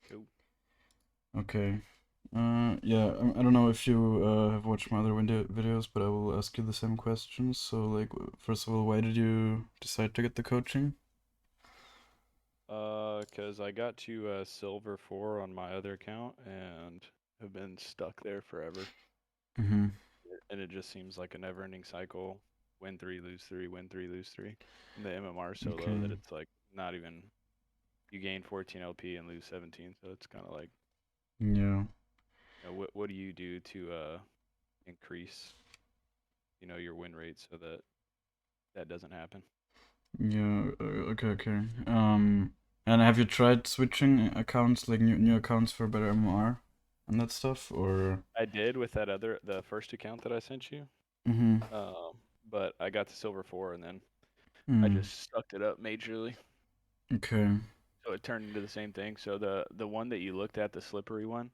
Cool. Okay. Yeah, I don't know if you have watched my other videos, but I will ask you the same questions. So, like, first of all, why did you decide to get the coaching? 'Cause I got to silver 4 on my other account and have been stuck there forever. Mm-hmm. And it just seems like a never-ending cycle. Win 3, lose 3, win 3, lose 3. And the MMR is so low that Okay. it's like not even you gain 14 LP and lose 17, so it's kind of like, Yeah. what do you do to increase, your win rate so that that doesn't happen? Yeah. Okay. And have you tried switching accounts, like new accounts for better MR and that stuff, or? I did with the first account that I sent you. Mm-hmm. But I got to silver 4 and then I Mm. just sucked it up majorly. Okay. So it turned into the same thing. So the one that you looked at, the slippery one,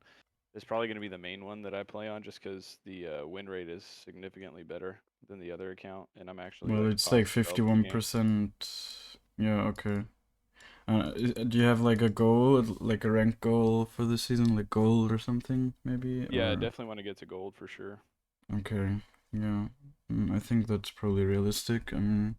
is probably going to be the main one that I play on, just because the win rate is significantly better than the other account, and I'm actually Well, like it's top like 12 in the game. 51%. Yeah. Okay. Do you have like a goal, like a rank goal for the season, like gold or something, maybe? Yeah, I Or definitely want to get to gold for sure. okay, yeah, I think that's probably realistic. I mean,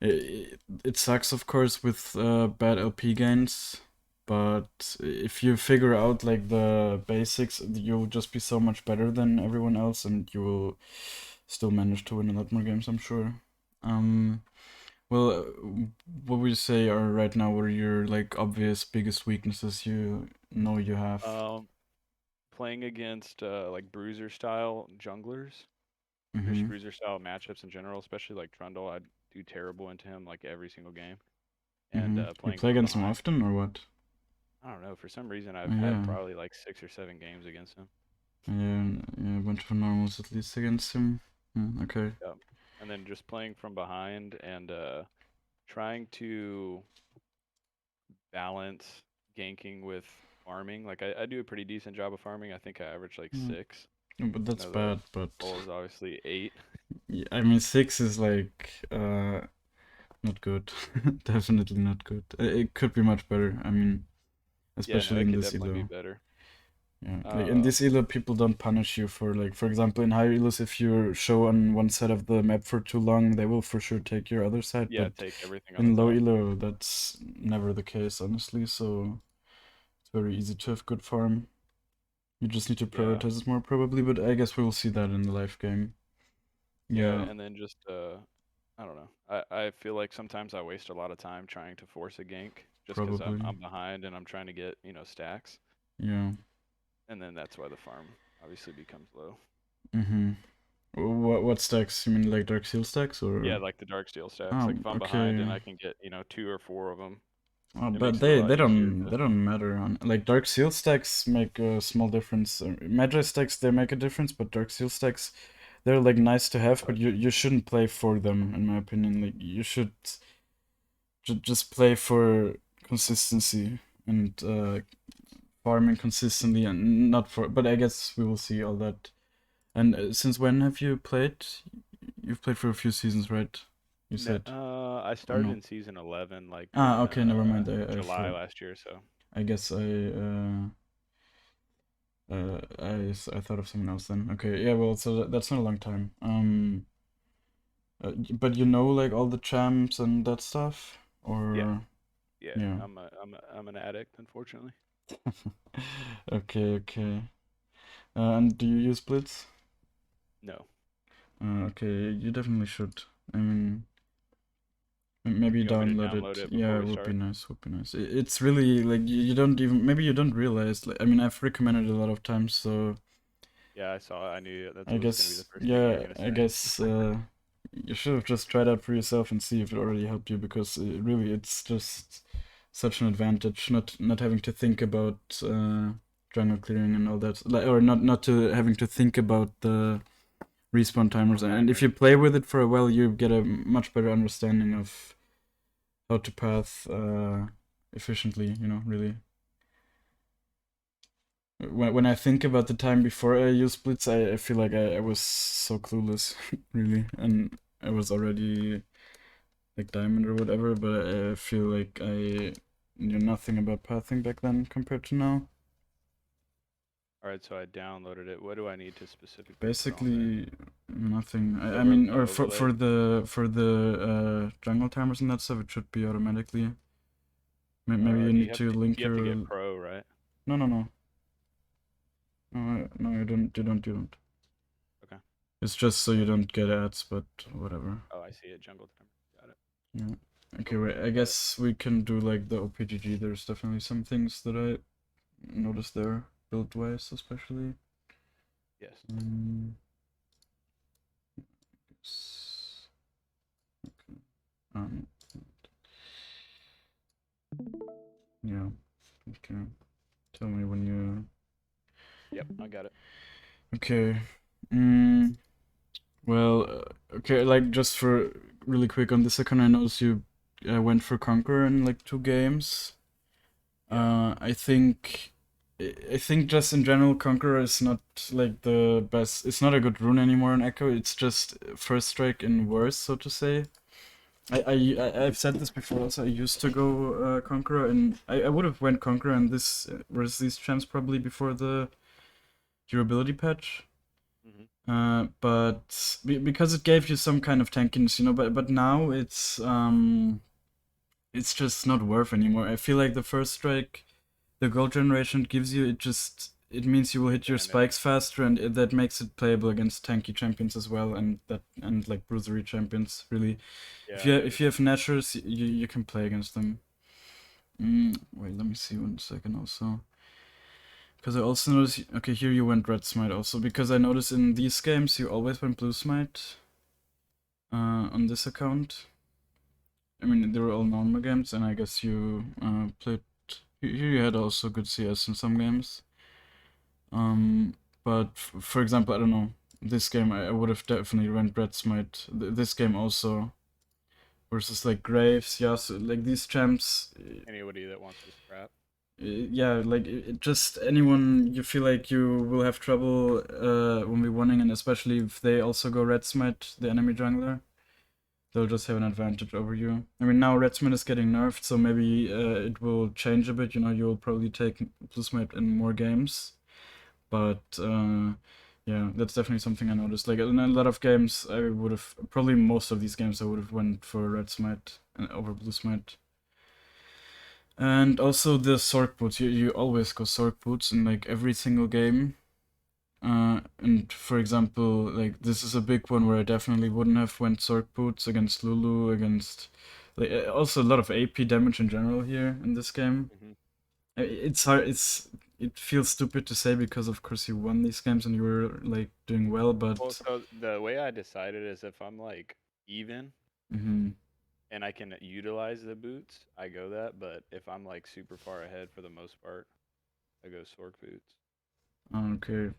it sucks, of course, with bad LP gains, but if you figure out like the basics, you'll just be so much better than everyone else, and you will still manage to win a lot more games, I'm sure. Um, well, what would you say are right now? What are your like obvious biggest weaknesses you know you have? Um, Playing against like bruiser style junglers, Mm-hmm. bruiser style matchups in general, especially like Trundle, I do terrible into him like every single game. And Mm-hmm. You playing play from against him behind, often or what? I don't know. For some reason, Oh, I've had yeah, probably like 6 or 7 games against him. yeah, yeah, a bunch of normals at least against him. Okay. Yep. And then just playing from behind and trying to balance ganking with farming. Like I do a pretty decent job of farming. I think I average like Mm. 6. But I that's know the bad. But goal is obviously 8. yeah, I mean, 6 is like not good. Definitely not good. It could be much better. I mean, Yeah, no, especially it in could this definitely be elo. better. Yeah, like in Um, this elo, people don't punish you for like, for example, in high elos, if you show on one side of the map for too long, they will for sure take your other side. yeah, But take everything on the in low top. elo, that's never the case, honestly. So it's very easy to have good farm. You just need to Yeah, prioritize it more, probably. But I guess we will see that in the live game. yeah, Yeah, and then just I don't know. I feel like sometimes I waste a lot of time trying to force a gank just because I'm probably. I'm behind and I'm trying to get stacks, Yeah. and then that's why the farm obviously becomes low. Mm-hmm. What stacks? You mean like Dark Seal stacks Yeah, or? like the dark steel stacks. Oh, Like if I'm behind and okay. I can get 2 or 4 of them, Oh, it but makes it a lot they easier don't to. they don't matter on like Dark Seal stacks make a small difference. Magi stacks they make a difference, but Dark Seal stacks they're like nice to have, but you shouldn't play for them in my opinion. Like you should just play for consistency and farming consistently and not for. But I guess we will see all that. And since when have you played? You've played for a few seasons, right? You said, I or started no? in season 11, like Ah, in okay, never mind. I July thought. last year. So I guess I thought of someone else then. Okay, yeah. Well, so that's not a long time. But you know, like all the champs and that stuff, yeah, or yeah, yeah. I'm an addict, unfortunately. Okay. And do you use Blitz? No, Okay, you definitely should. I mean, maybe you want me to download download it. it before Yeah, it we would be start? nice. Would be nice. It's really like you don't even maybe you don't realize. Like, I mean, I've recommended it a lot of times, so Yeah, I saw. I knew that I was gonna be guess the first thing you were yeah, gonna I say. guess you should have just tried out for yourself and see if it already helped you because really it's just such an advantage not having to think about jungle clearing and all that like or not to having to think about the respawn timers and if Timers. you play with it for a while you get a much better understanding of how to path efficiently, really. When I think about the time before I used Blitz, I feel like I was so clueless, really, and I was already like diamond or whatever, but I feel like I knew nothing about pathing back then compared to now. All right, so I downloaded it. What do I need to specifically put on there? Basically, nothing. The I mean, the or overlay. for the jungle timers and that stuff, it should be automatically. Maybe you Do you need have to to link you have to your. get pro, right? No, no, no. No, you don't. You don't. You don't. Okay. It's just so you Let me. don't get ads, but whatever. Oh, I see it. Jungle timer. Got it. Yeah. Okay, Cool. wait. I Got it. guess we can do like the OPGG. There's definitely some things that I noticed there, build-wise, especially. Yes. Yes. Okay. Um. Yeah. Okay. Tell me when you. Yep, I got it. Okay. Well, okay, like just for really quick on this account, I noticed you went for Conqueror in like 2 games. Yeah. I think just in general, Conqueror is not like the best. It's not a good rune anymore in Echo. It's just first strike in worse, so to say. I've said this before also. I used to go Conqueror, and I would have went Conqueror and this versus these champs probably before the durability patch. Mhm. But because it gave you some kind of tankiness, but now it's just not worth anymore. I feel like the first strike, the gold generation gives you it means you will hit your Advantage. spikes faster, and that makes it playable against tanky champions as well, and like bruisery champions. Really, Yeah, I if you noticed. have Nashers, you can play against them. Wait, let me see 1 second also. Because I also noticed, okay, here you went red smite also, because I noticed in these games you always went blue smite on this account. I mean, they were all normal games, and I guess you played. Here you had also good CS in some games. But for example, I don't know, this game I would have definitely went red smite. This game also versus like Graves, Yasuo, like these champs. Anybody that wants to scrap. Yeah, like just anyone you feel like you will have trouble when we're winning, and especially if they also go red smite the enemy jungler, they'll just have an advantage over you. I mean, now red smite is getting nerfed, so maybe it will change a bit. You'll probably take blue smite in more games, but yeah, that's definitely something I noticed. Like in a lot of games, I would have probably most of these games I would have went for red smite over blue smite. And also the sword boots. You always go sword boots in like every single game. And for example, like this is a big one where I definitely wouldn't have went sword boots against Lulu, against like also a lot of AP damage in general here in this game. Mhm. It's hard. It feels stupid to say because of course you won these games and you were like doing well, Well, but so the way I decided is if I'm like even mhm. and I can utilize the boots, I go that. But if I'm like super far ahead for the most part, I go Sork boots. Okay.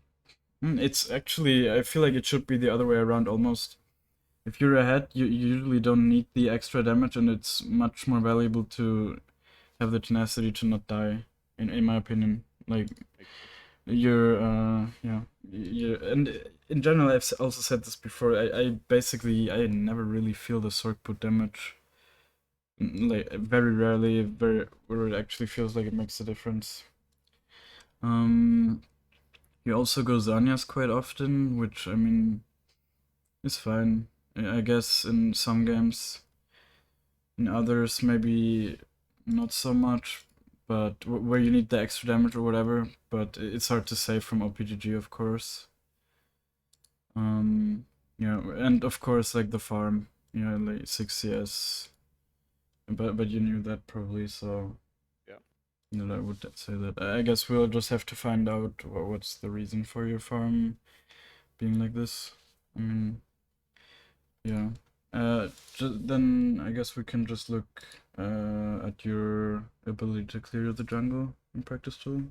It's actually I feel like it should be the other way around almost. If you're ahead, you usually don't need the extra damage, and it's much more valuable to have the tenacity to not die, in my opinion. Like Makes sense. you're, yeah, and in general, I've also said this before. I basically I never really feel the sword put damage. Like very rarely, very where it actually feels like it makes a difference. Um, you also go Zanyas quite often, which I mean is fine. I guess in some games. In others, maybe not so much, but where you need the extra damage or whatever. But it's hard to say from OPGG, of course. Yeah, and of course, like the farm, like 6 CS. But you knew that probably, so Yeah. I would say that. I guess we'll just have to find out what's the reason for your farm being like this. I mean, yeah. Then I guess we can just look at your ability to clear the jungle in practice tool.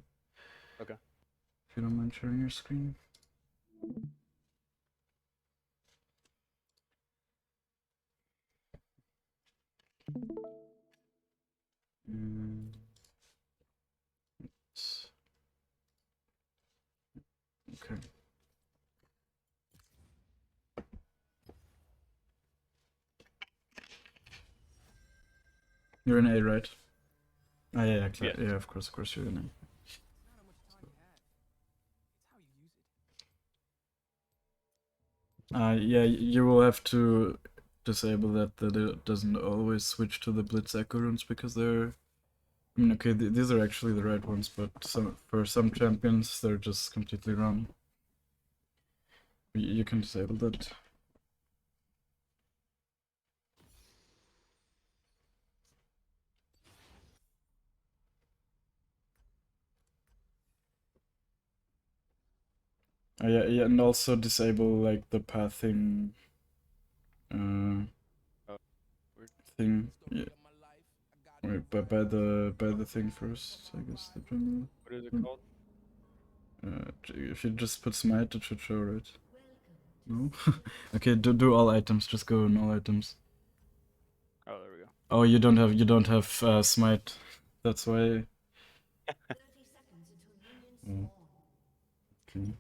Okay. If you don't mind sharing your screen. Mm, okay. You're an A, right? Ah, yeah, Yes. yeah, of course, you're gonna. Yeah, you will have to disable that it doesn't always switch to the Blitz Echo runes because they're. I mean, okay, these are actually the right ones, but for some champions they're just completely wrong. You can disable that. Yeah, and also disable like the pathing uh, Oh, weird. thing. Yeah, wait, by the thing first, I guess the jungle. What is it called? If you just put smite, it should show, right? No. Okay, do all items. Just go in all items. Oh, there we go. Oh, you don't have smite. That's why. Oh, okay.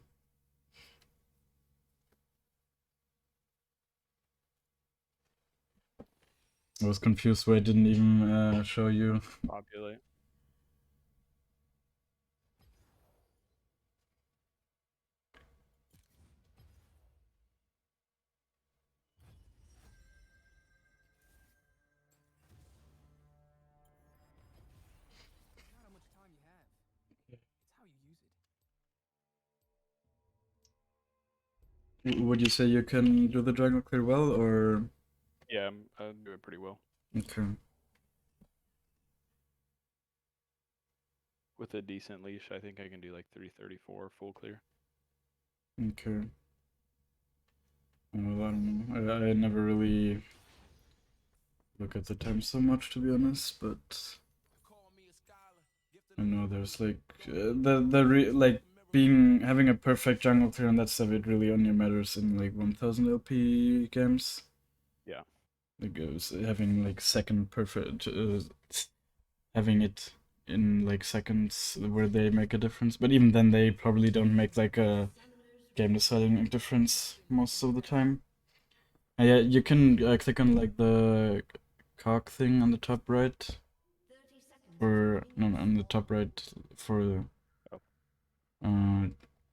I was confused why I didn't even show you. Populate. Would you say you can do the jungle clear well, or Yeah, I do it pretty well. okay? With a decent leash, I think I can do like 334 full clear. Okay. Well, I don't know. I never really look at the time so much, to be honest, but I know there's like like being having a perfect jungle clear and that stuff. It really only matters in like 1000 LP games. Yeah. Like having like second perfect, having it in like seconds where they make a difference. But even then, they probably don't make like a game deciding difference most of the time. Yeah, you can click on like the cog thing on the top right, or no, on the top right for Oh, uh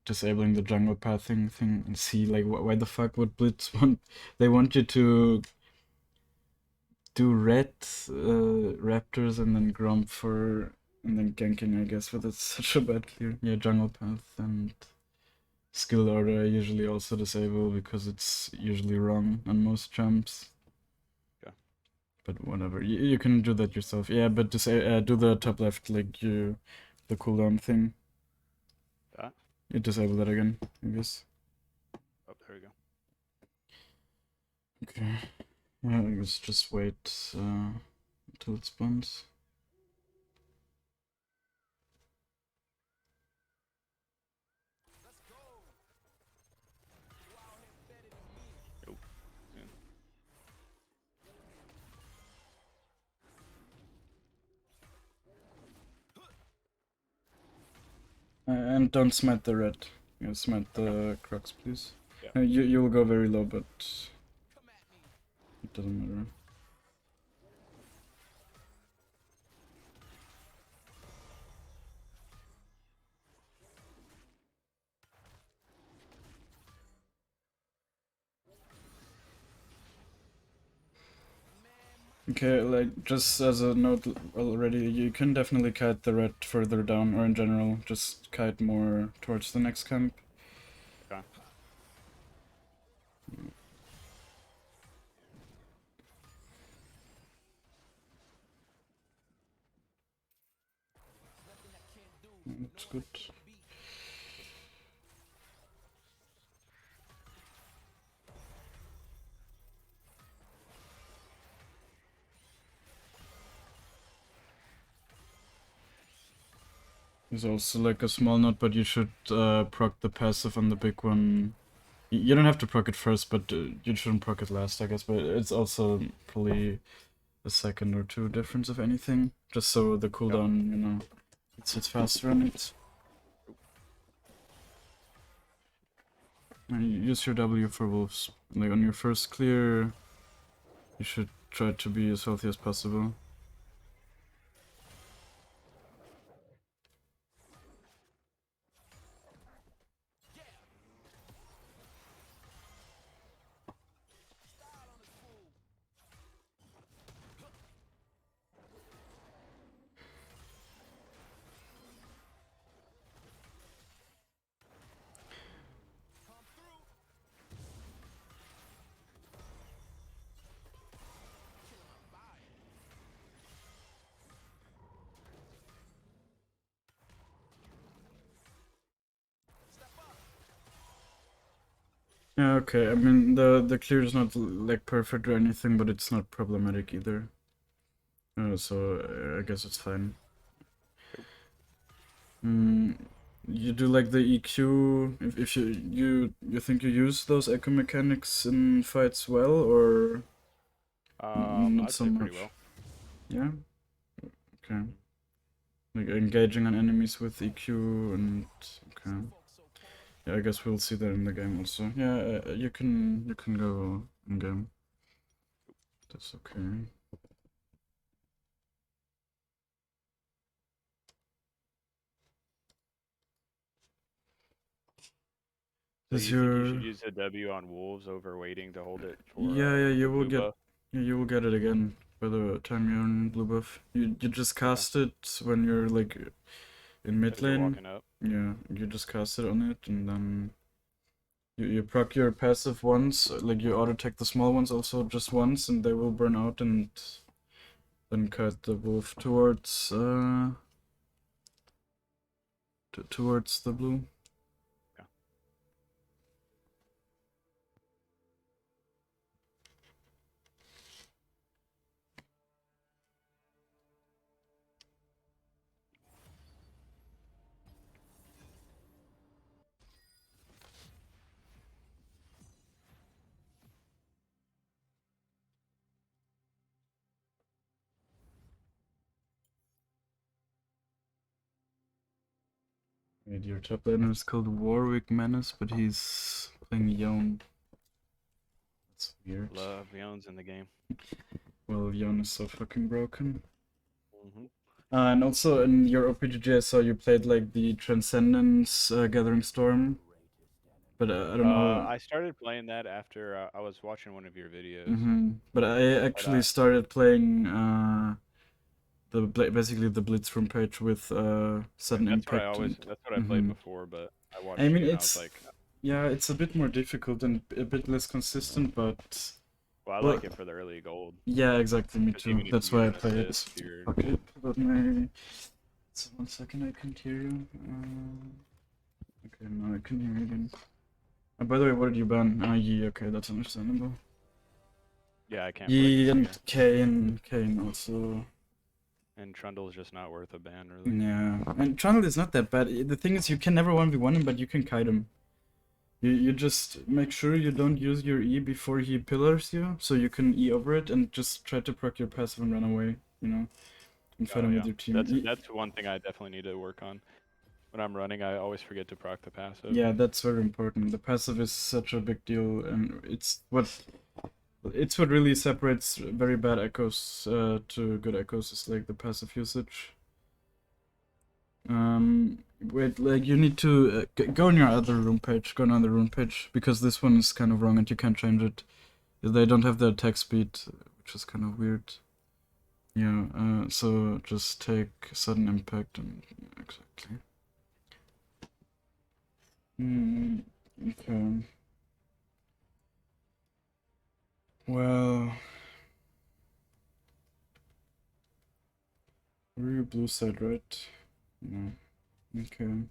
disabling the jungle pathing thing and see like why the fuck would Blitz want they want you to do red raptors and then grump for and then ganking, I guess, but it's such a bad clear. Yeah, jungle path and skill order I usually also disable because it's usually wrong on most jumps. yeah. But whatever, you can do that yourself. Yeah, but do the top left, like the cooldown thing. That. You disable that again, I guess. Oh, there we go. Okay. Yeah, I guess just wait until it spawns. Oh, man. And don't smite the red. You smite the crux, please. Yeah. You'll go very low, but it doesn't matter. Okay, like just as a note already, you can definitely kite the red further down, or in general, just kite more towards the next camp. Okay. That's good. There's also like a small note, but you should proc the passive on the big one. You don't have to proc it first, but you shouldn't proc it last, I guess. But it's also probably a second or two difference, if anything. Just so the cooldown, you know, it's faster on it. And you use your W for wolves. Like on your first clear, you should try to be as healthy as possible. Yeah, okay. I mean, the clear is not like perfect or anything, but it's not problematic either. So I guess it's fine. Cool. Mm, you do like the EQ. If you think you use those echo mechanics in fights well, or not I'd so say pretty much? well. Yeah. Okay. Mhm. Like engaging on enemies with EQ and okay. Yeah, I guess we'll see that in the game also. Yeah, you can go in game. That's okay. So Does you think you should your use the W on wolves over waiting to hold it for yeah, you will blue get buff? you will get it again by the time you're in blue buff. You just Okay. cast it when you're like in mid As you're lane. walking up. Yeah, you just cast it on it and then you proc your passive once, like you auto attack the small ones also just once and they will burn out and then cut the wolf towards the blue. Yeah. Wait, your top laner is called Warwick Menace, but he's playing Yone. That's weird. Love Yones in the game. Well, Yone is so fucking broken. Hmm. And also in your OPGG, I saw you played like the Transcendence Gathering Storm, but I don't know. I started playing that after I was watching one of your videos, But I but actually started playing basically the Blitzroom page with okay, sudden impact and. that's what I played hmm before, but I I watched mean, you and I was it's like, yeah, it's a bit more difficult and a bit less consistent, but well, I well, like it for the early gold yeah, exactly, me because too. even if you That's get why I an play it. assist, you're Okay, but my. So 1 second, I can't hear you. Okay, now I can hear you again. By the way, what did you ban? Yi, okay, that's understandable. yeah, I can't play Yi against and Yi. Kane also. And Trundle's just not worth a ban, really. Yeah, and Trundle is not that bad. The thing is, you can never 1v1 him, but you can kite him. You just make sure you don't use your E before he pillars you, so you can E over it and just try to proc your passive and run away, and fight Oh him with yeah, your team. that's one thing I definitely need to work on. When I'm running, I always forget to proc the passive. Yeah, that's very important. The passive is such a big deal, and it's what really separates very bad echoes to good echoes is like the passive usage. Wait, like you need to go on your other room page. Go on the room page because this one is kind of wrong and you can't change it. They don't have the attack speed, which is kind of weird. Yeah. So just take sudden impact and exactly. Hmm. Okay. Well, we're your blue side, right? No. Okay.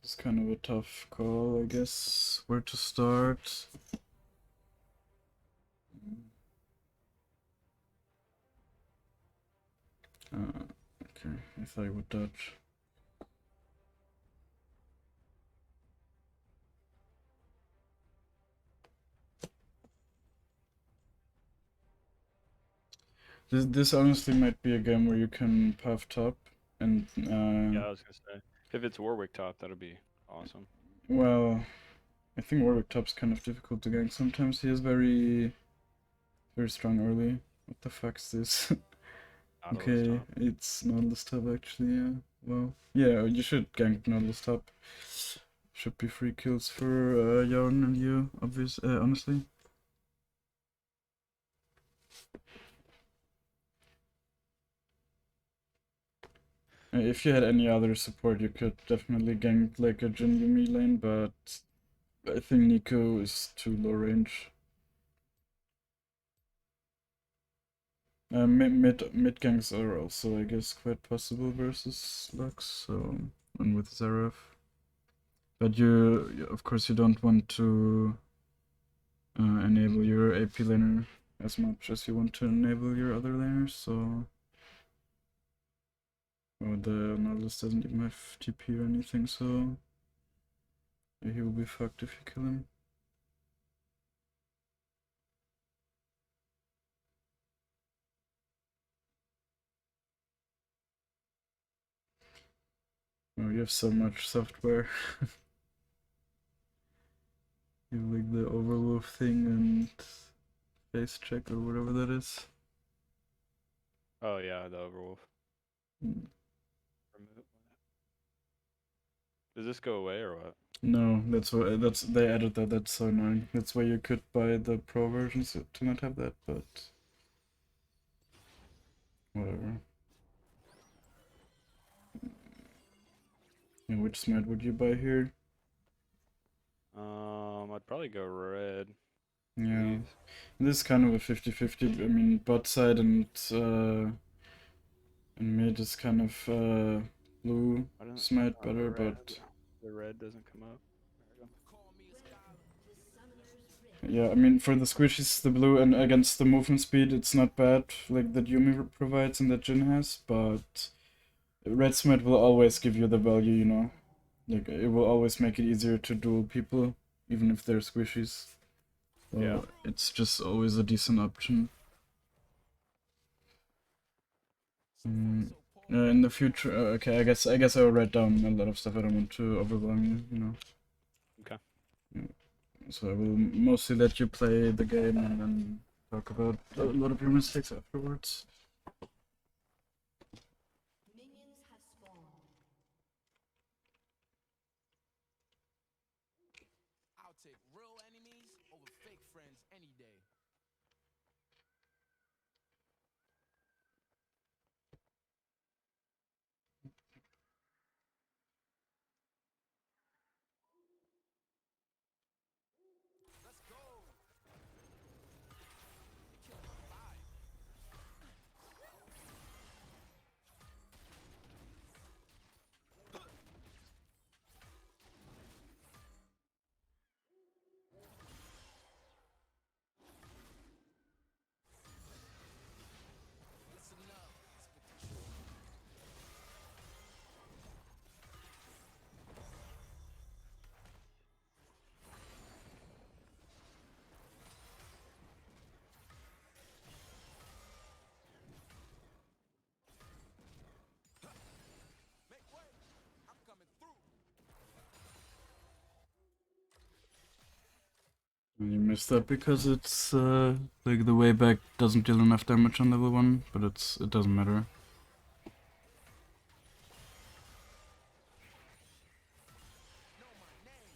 It's kind of a tough call, I guess. Where to start? Okay, I thought I would dodge. This honestly might be a game where you can puff top and Yeah, I was gonna say if it's Warwick top, that'll be awesome. well, I think Warwick top's kind of difficult to gank. Sometimes he is very strong early. What the fuck's this? Nautilus Okay, top. it's Nautilus top actually, yeah. Well, yeah, you should gank Nautilus top. Should be free kills for Yarn and you, honestly. If you had any other support, you could definitely gank like a Jin Yumi lane, but I think Nico is too low range. Mid ganks are also, I guess, quite possible versus Lux, so and with Zeref. But of course, you don't want to enable your AP laner as much as you want to enable your other laners, so... Oh, the Nautilus doesn't even have TP or anything, so... Yeah, he will be fucked if you kill him. Oh, you have so much software. You have like the Overwolf thing and face check or whatever that is. Oh yeah, the Overwolf. Mm. Does this go away or what? No, they added that. That's so annoying. That's why you could buy the pro versions to not have that, but whatever. And which smite would you buy here? I'd probably go red. Yeah, Please. this is kind of a 50-50. I mean, bot side and mid is kind of blue I don't. smite Oh, better, but the red doesn't come up. There yeah, I mean, for the squishies, the blue and against the movement speed, it's not bad, like that Yumi provides and that Jin has, but red smite will always give you the value, you know? Like, it will always make it easier to duel people, even if they're squishies. So we go. Yeah. it's just always a decent option. In the future, okay, I guess I will write down a lot of stuff. I don't want to overwhelm you, you know. Okay. Yeah. So I will mostly let you play the game and then talk about a lot of your mistakes afterwards. I'll take real enemies over fake friends any day. Let's go. Kill my vibe. Listen up. Spit the truth. Make way. I'm coming through. You missed that because it's like the way back doesn't deal enough damage on level 1, but it doesn't matter. Know my name.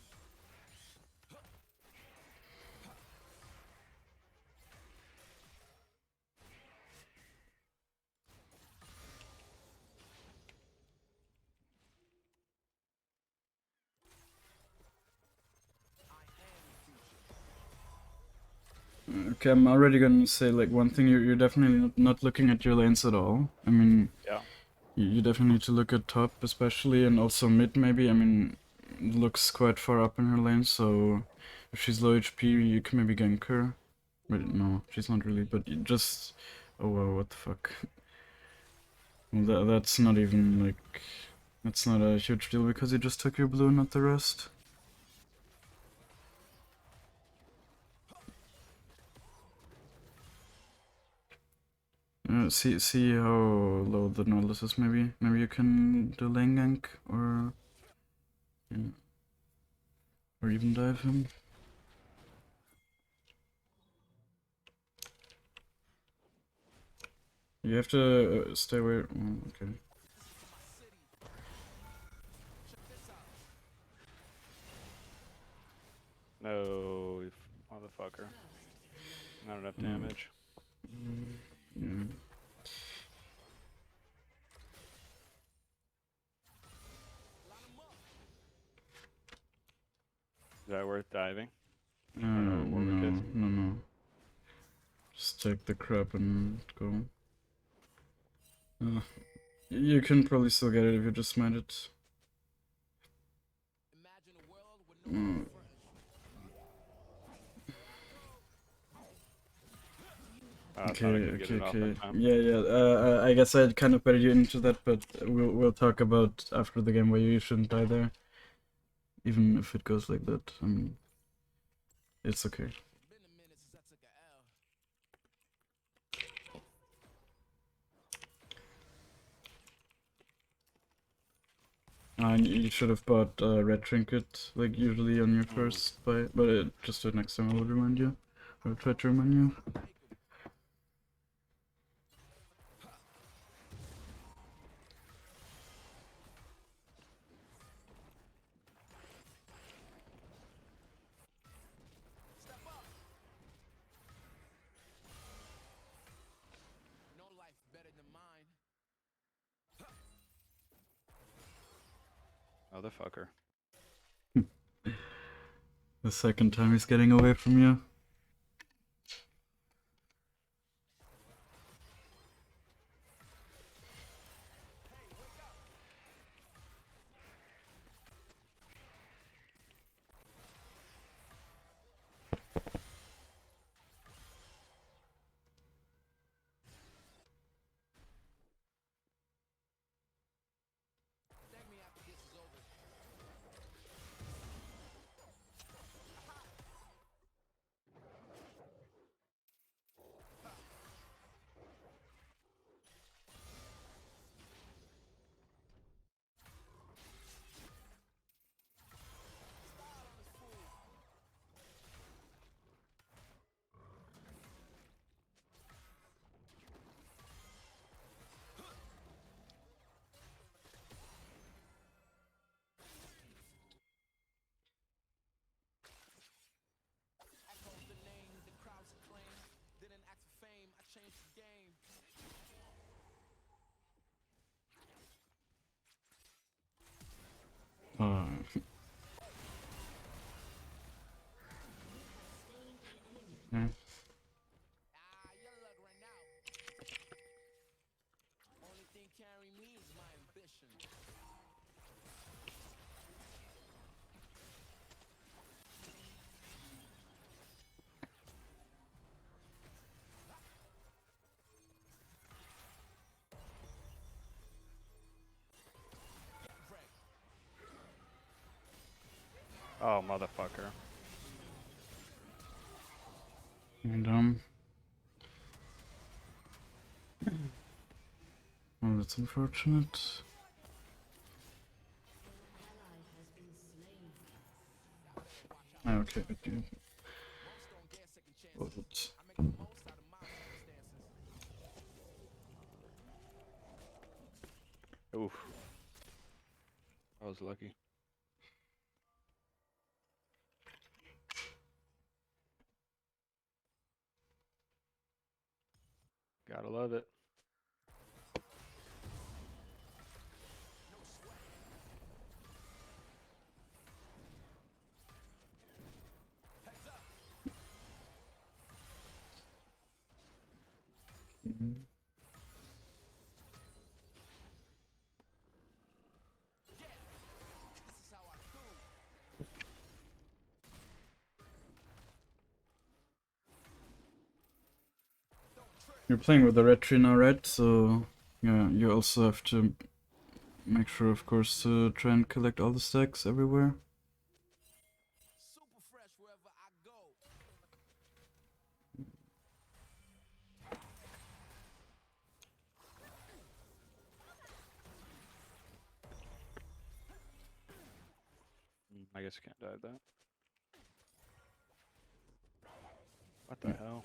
I am the future. Okay, I'm already gonna say like one thing, you're definitely not looking at your lanes at all. I mean, Yeah. you definitely need to look at top especially, and also mid maybe. I mean, it looks quite far up in her lane, so if she's low HP, you can maybe gank her. Wait, no, she's not really, but you just... Oh wow, what the fuck. Well, that's not even like... That's not a huge deal because you just took your blue, not the rest. See how low the Nautilus is, maybe? Maybe you can do lane gank, or... Yeah. Or even dive him. You have to stay away... Oh, okay. This is my city. Check this out. No, you motherfucker. Not enough damage. Yeah. Line 'em up. Is that worth diving? No, Warwick is? no. Just take the crap and go. You can probably still get it if you just smite it. Imagine a world Mm. I Okay, thought I could get okay, it off okay. that time. Yeah, yeah. I guess I'd kind of better you into that, but we'll talk about after the game why you shouldn't die there, even if it goes like that. I mean, it's okay. Been a minute since I took a L. And you should have bought a red trinket like usually on your first buy, but just the next time I will remind you. I'll try to remind you. Step up. No life better than mine. Motherfucker. The second time he's getting away from you. Thank me after this is over. Echoes the name, the crowds acclaim. Didn't act for fame, I changed the game. Yeah. Your luck ran out. Only thing carrying me is my ambition. Oh, motherfucker. And well, that's unfortunate. Ah, okay, okay. Most don't get second Well, chances. it's- I make the most out of my circumstances. Oof. I was lucky. Gotta love it. Mhm. This is how I do. You're playing with the red tree now, right? So yeah, you also have to make sure, of course, to try and collect all the stacks everywhere. Super fresh wherever I go. I guess you can't die at that. What the hell?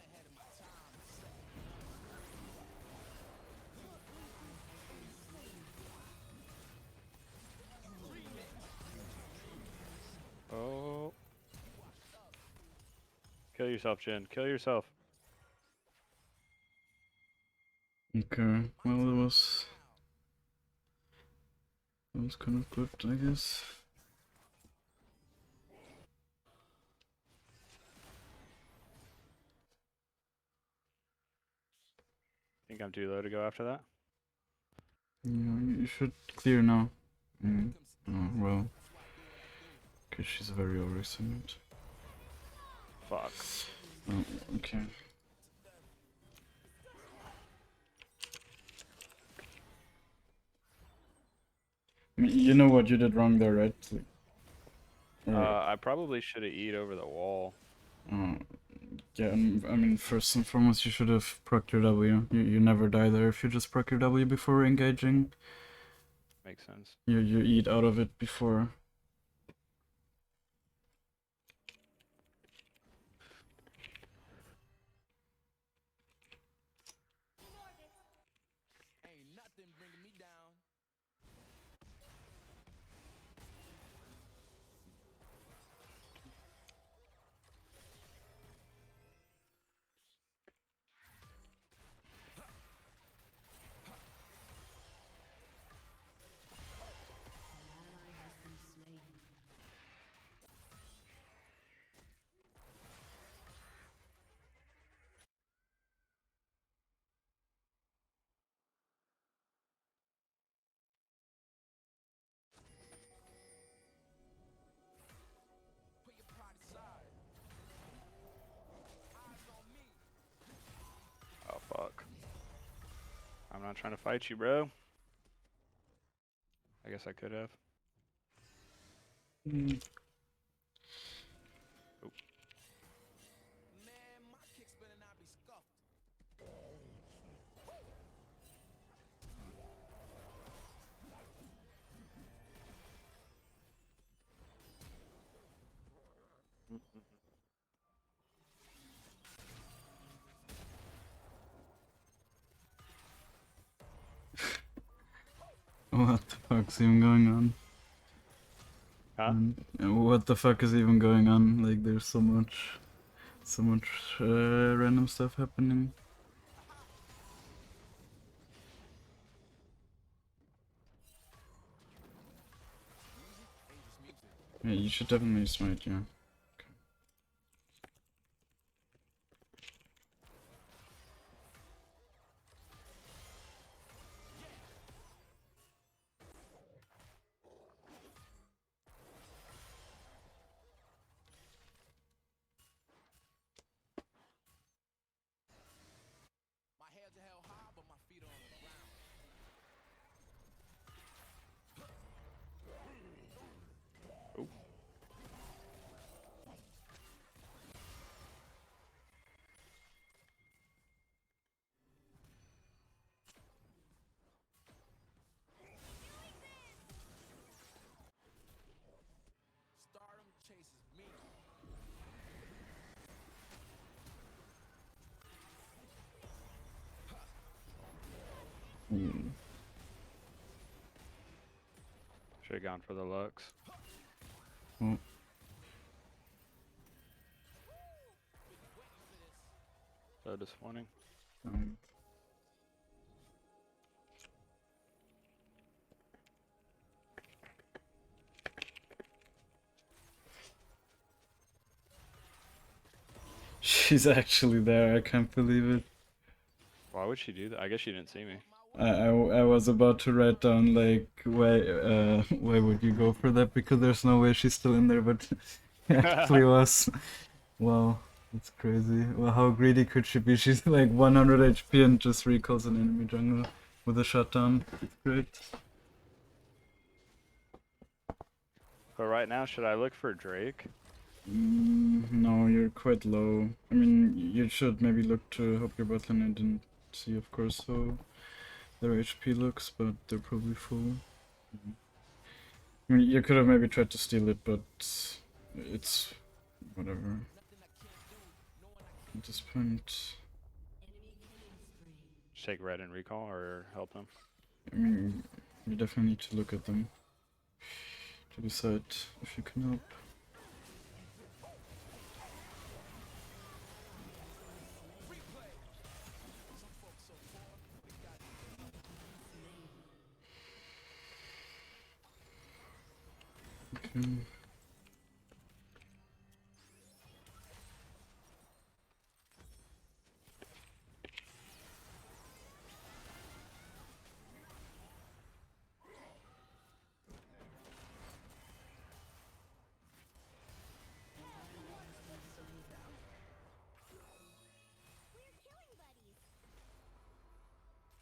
Oh. Kill yourself, Jin. Kill yourself. Okay, well, that was kind of good, I guess. Think I'm too low to go after that? Yeah, you should clear now. Mm. Oh, well. Because she's very overextended. Fuck. Oh, okay. I mean, you know what you did wrong there, right? I probably should have eat over the wall. Uh, yeah, I mean, first and foremost, you should have procced your W. You never die there if you just proc your W before engaging. Makes sense. You eat out of it before. Ain't nothing bringing me down. Put your pride aside. Eyes on me. Oh fuck. I'm not trying to fight you, bro. I guess I could have. Mm. Man, my kicks better not be scuffed. What the fuck's even going on? Huh? What the fuck is even going on? Like, there's so much random stuff happening. Yeah, you should definitely smite, yeah. My heads are held high, but my feet are on the ground. Oh. Stardom chases me. Mm. Should have gone for the Lux. Oh, So disappointing. um, she's actually there, I can't believe it. Why would she do that? I guess she didn't see me. I was about to write down like why would you go for that, because there's no way she's still in there, but she actually was. Wow, that's crazy. Well, how greedy could she be? She's like 100 HP and just recalls an enemy jungle with a shutdown. It's great. But right now, should I look for Drake? No, you're quite low. I mean, you should maybe look to help your bot lane. I didn't see, of course, how their HP looks, but they're probably full. I mean, you could have maybe tried to steal it, but it's whatever at this point. Just take red and recall or help him? I mean, you definitely need to look at them to decide if you can help. Okay.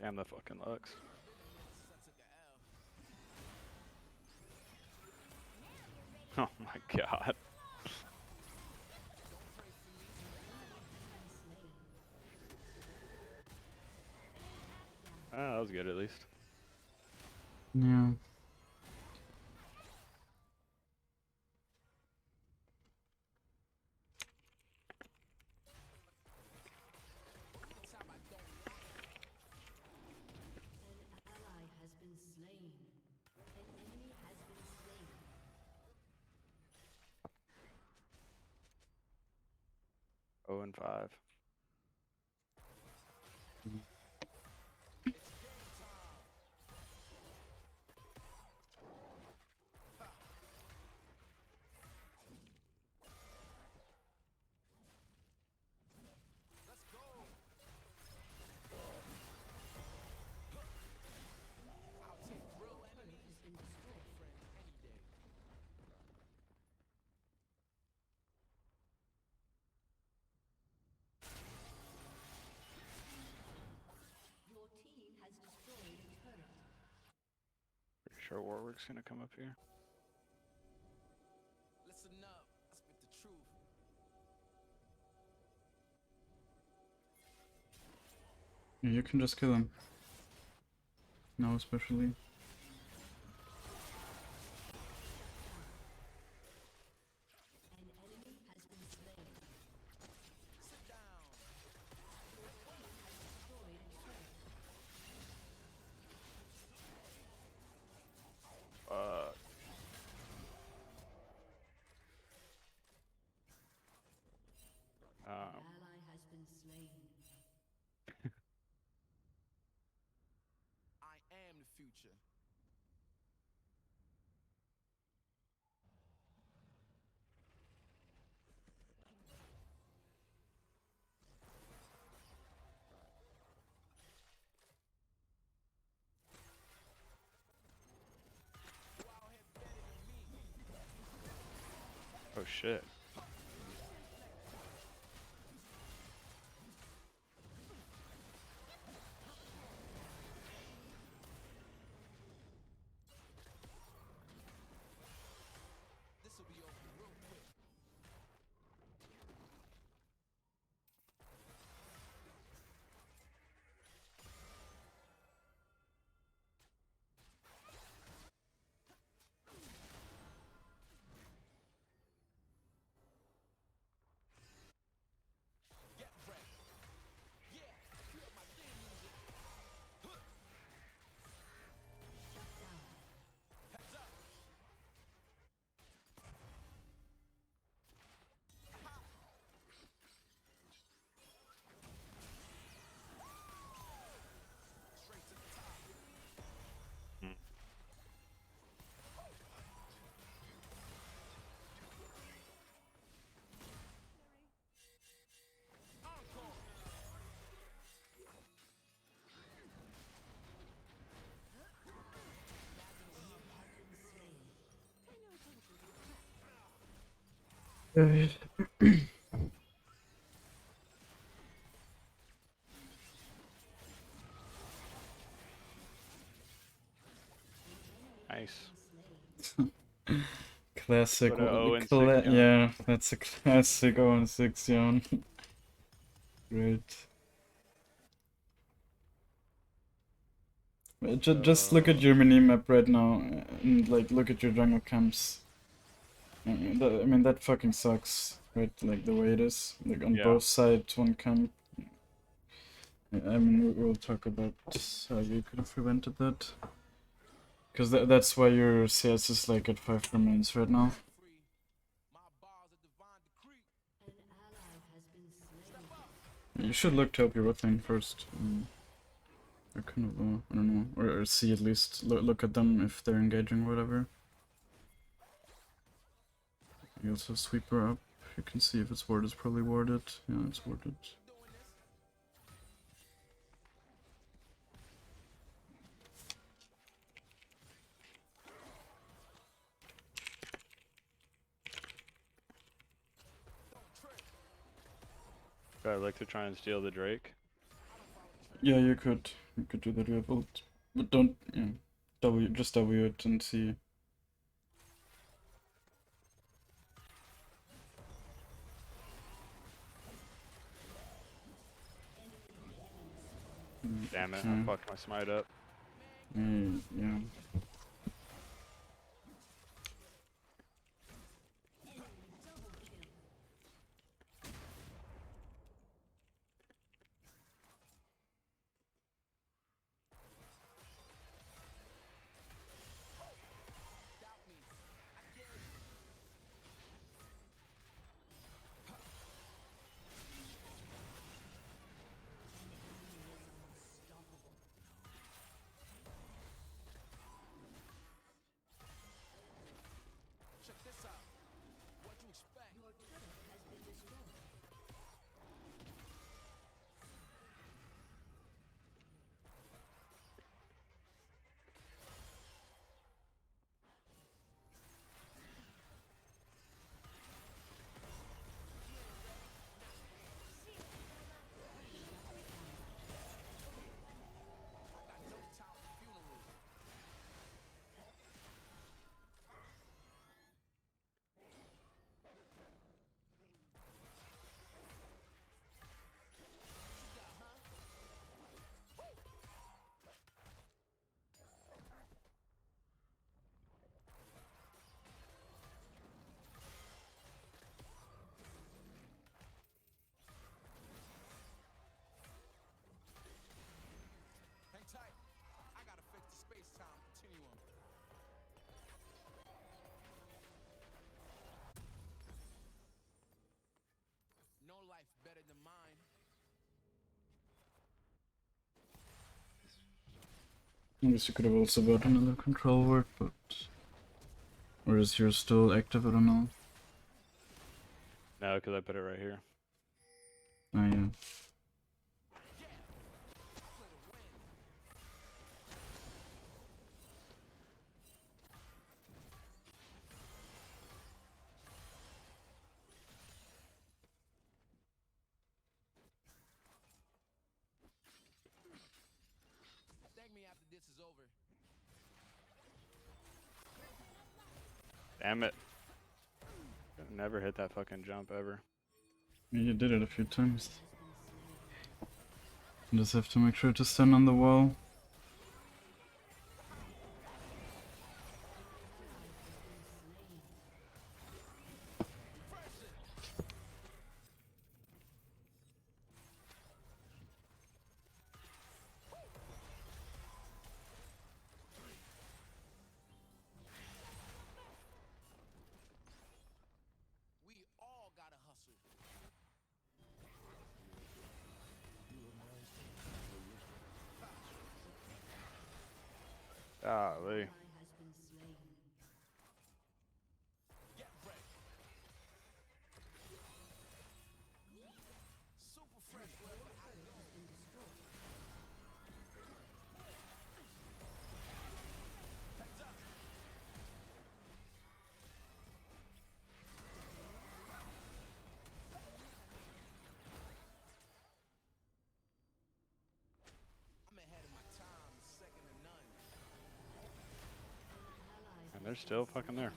Damn the fucking Lux. Oh my god. Ah, that was good at least. Yeah. Oh and 5. Pretty sure Warwick's gonna come up here. Listen up, I spit the truth. Yeah, you can just kill him. Now especially. Um, I am the future. oh shit. This will be over real quick. Get ready. Yeah, cue up my theme music. Heads up. Straight to the top. Hmm. Encore. Nice. Classic. Put a 0 and 6 gun. Yeah, that's a classic 0-6 Jon. Great. Just look at your mini-map right now, and like look at your jungle camps. I mean that fucking sucks, right? Like the way it is, like on Yeah. both sides, one camp. I mean we'll talk about how you could have prevented that, because that's why your CS is like at 5 remains right now. Free. My bars are divine decree. You should look to help your bot lane first. Or kind of, I don't know, or see at least look at them if they're engaging, or whatever. You also sweep her up. You can see if it's warded. It's probably warded. Yeah, it's warded. I'd like to try and steal the Drake. Yeah, you could. You could do that with ult. But don't, yeah. Just W it and see. Damn it, I Okay. fucked my smite up. Yeah. Check this out. What you expect? Your turret has been destroyed. I got no time for funerals. Hang tight. I gotta fix the space-time continuum. No life better than mine. I guess you could have also bought another control word, but... Or is yours still active? I don't know. No, because I put it right here. Oh yeah. Thank me after this is over. Damn it. Never hit that fucking jump ever. You did it a few times. You just have to make sure to stand on the wall. We all gotta hustle. Golly. Ally has been slain. Get ready. Super fresh. Your turret has been destroyed. Heads up. I'm ahead of my time, second to none. Ally And they're still fucking there.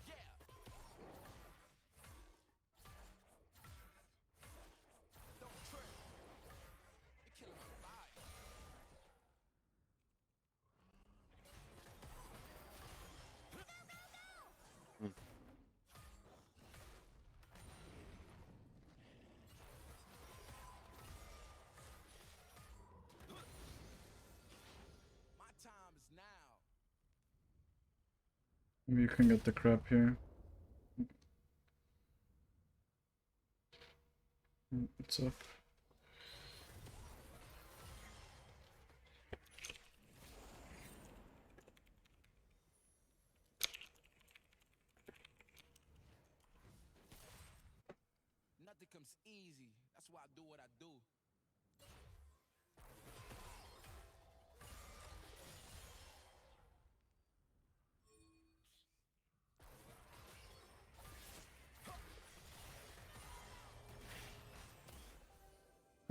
Yeah. Don't trip. You're killing my vibe. Hmm. My time is now. Maybe you can get the crab here. It's up. Nothing comes easy. That's why I do what I do.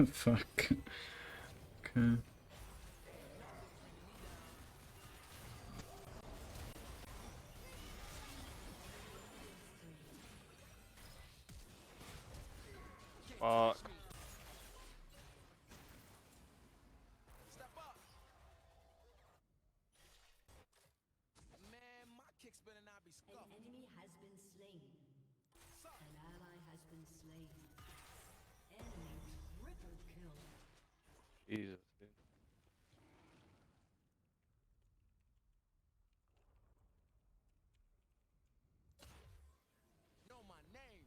Fuck. Okay. Fuck. Step up. Man, my kicks better not be An scuffed. enemy has been slain. An ally has been slain. Enemy triple kill. Jesus, dude. Know my name.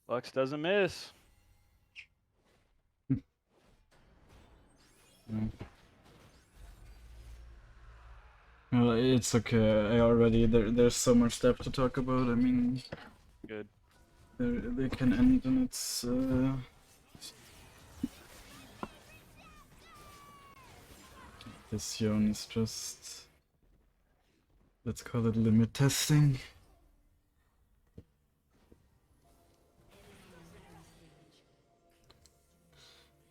Lux doesn't miss. Yeah. Well, it's okay. I already there's so much stuff to talk about. I mean, Good. they can end, and it's this Yon is just, let's call it limit testing.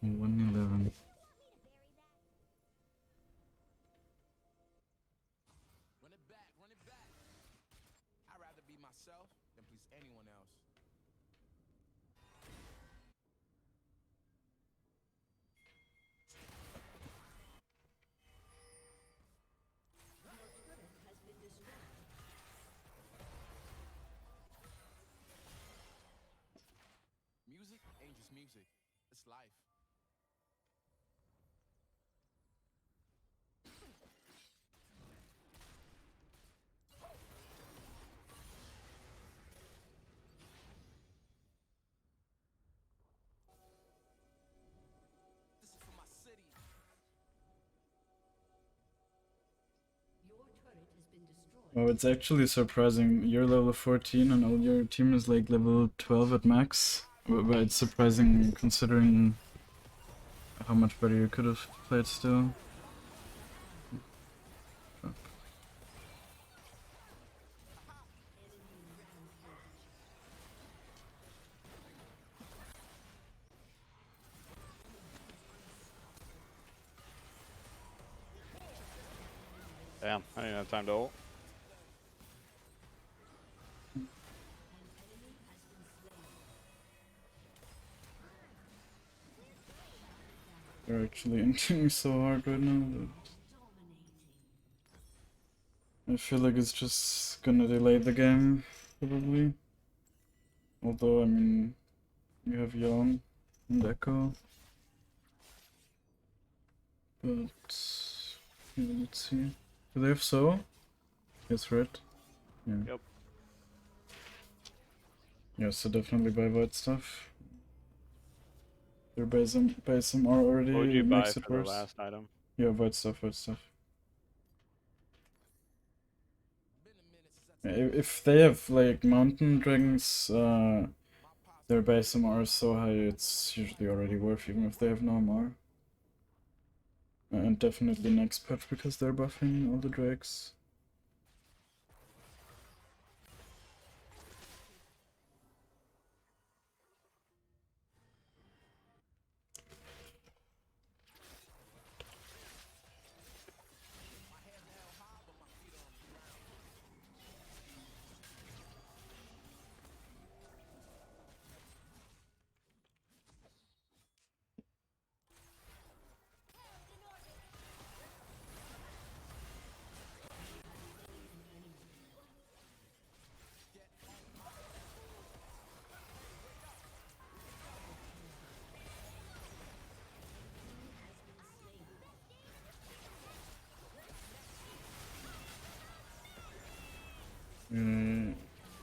111. Run it back, run it back. I'd rather be myself than please anyone else. Your turret has been destroyed. Music ain't just music, it's life. This is for my city. Your turret has been destroyed. Oh, it's actually surprising. You're level 14 and all your team is like level 12 at max. But it's surprising considering how much better you could have played still. Fuck. Damn, I didn't have time to ult. They're actually inching me so hard right now that I feel like it's just gonna delay the game, probably. Although, I mean, you have Yon and Ekko. But, yeah, let's see. Do they have So? Yes, right? Yeah. Yep. Yeah, so definitely buy white stuff. Their buy some R already What would you buy makes it for the worse. last item? Yeah, white stuff, white stuff. Been a minute since I If they have like mountain dragons, my pops their base MR is so high, it's usually already worth even if they have no MR. And definitely next patch because they're buffing all the drakes.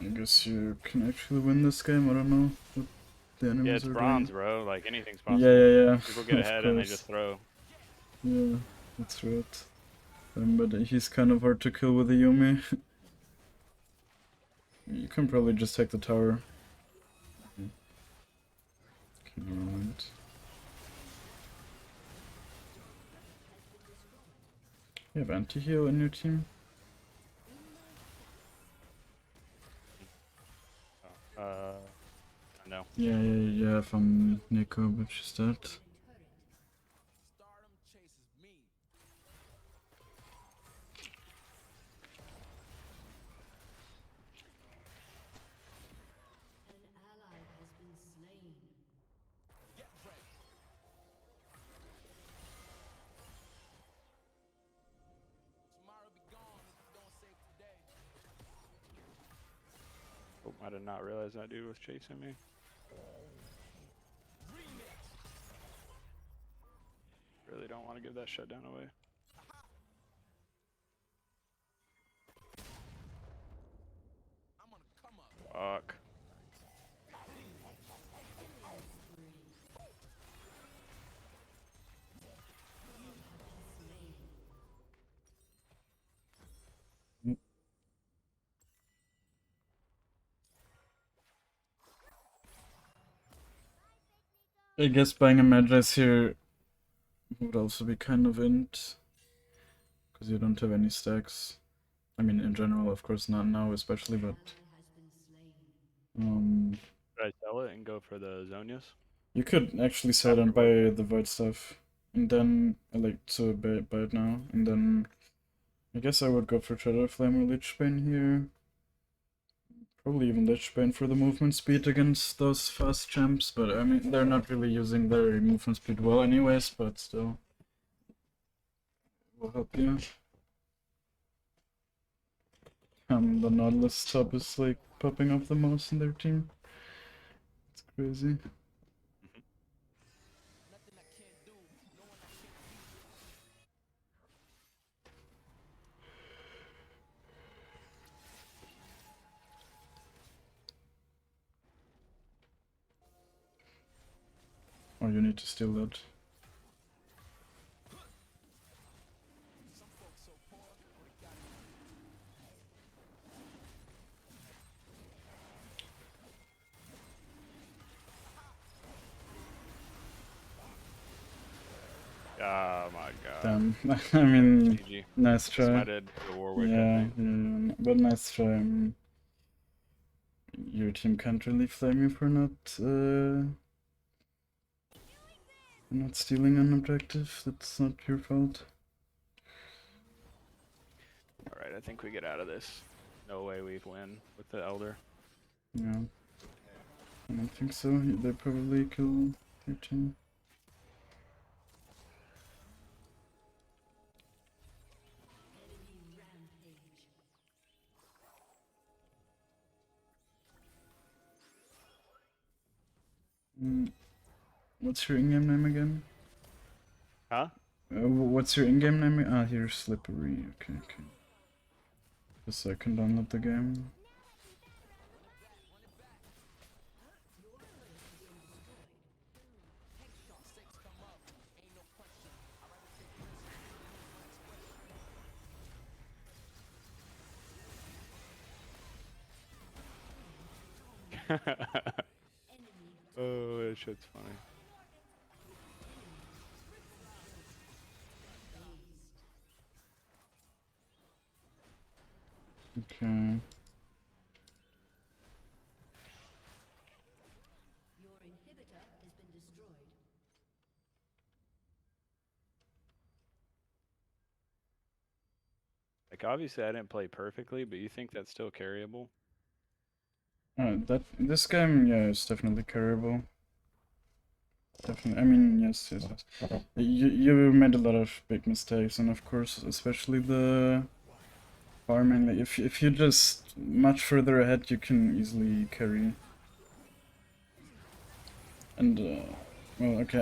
I guess you can actually win this game. I don't know what the Yeah, enemies it's are bronze, doing. bro. Like anything's possible. Yeah. People get Of ahead and they course. just throw. Yeah, that's right. But he's kind of hard to kill with a Yumi. You can probably just take the tower. Okay, alright. You have anti-heal in your team? No. Yeah, you have Nico, but she's dead. Stardom chases me. An ally has been slain. Get ready. Tomorrow be gone if you don't save today. Oh, I did not realize that dude was chasing me. Remix. Really don't want to give that shutdown away. I'm gonna come up. Fuck. I guess buying a Madras here would also be kind of int. Because you don't have any stacks. I mean, in general, of course, not now especially, but... Ally has been slain. Should I sell it and go for the Zonias? You could actually sell and buy the void stuff. And then, like, so buy it now. And then, I guess I would go for Shadow Flame or Lichbane here. Probably even Lichbane for the movement speed against those fast champs, but I mean, they're not really using their movement speed well anyways, but still. Will help you. The Nautilus top is like popping up the most in their team. It's crazy. Nothing I can't do. No one I can't Oh, you need to steal that. Some folks so poor, they got Oh my god. Damn. I mean, GG. nice try. Smited the Warwick, I Yeah, think. but nice try. Your team can't really flame you for not stealing an objective. That's not your fault. Alright, I think we get out of this. No way we win with the Elder. Yeah. I don't think so. They probably kill your team. Enemy rampage. What's your in-game name again? Huh? What's your in-game name? Ah, here's Slipppery. Okay. Just so I can download the game. Oh, that shit's funny. Okay. Your inhibitor has been destroyed. Like, obviously I didn't play perfectly, but you think that's still carryable? This game, yeah, is definitely carryable. Definitely. I mean, yes. You made a lot of big mistakes, and of course, especially the farming. Like, if you're just much further ahead, you can easily carry. And well, okay,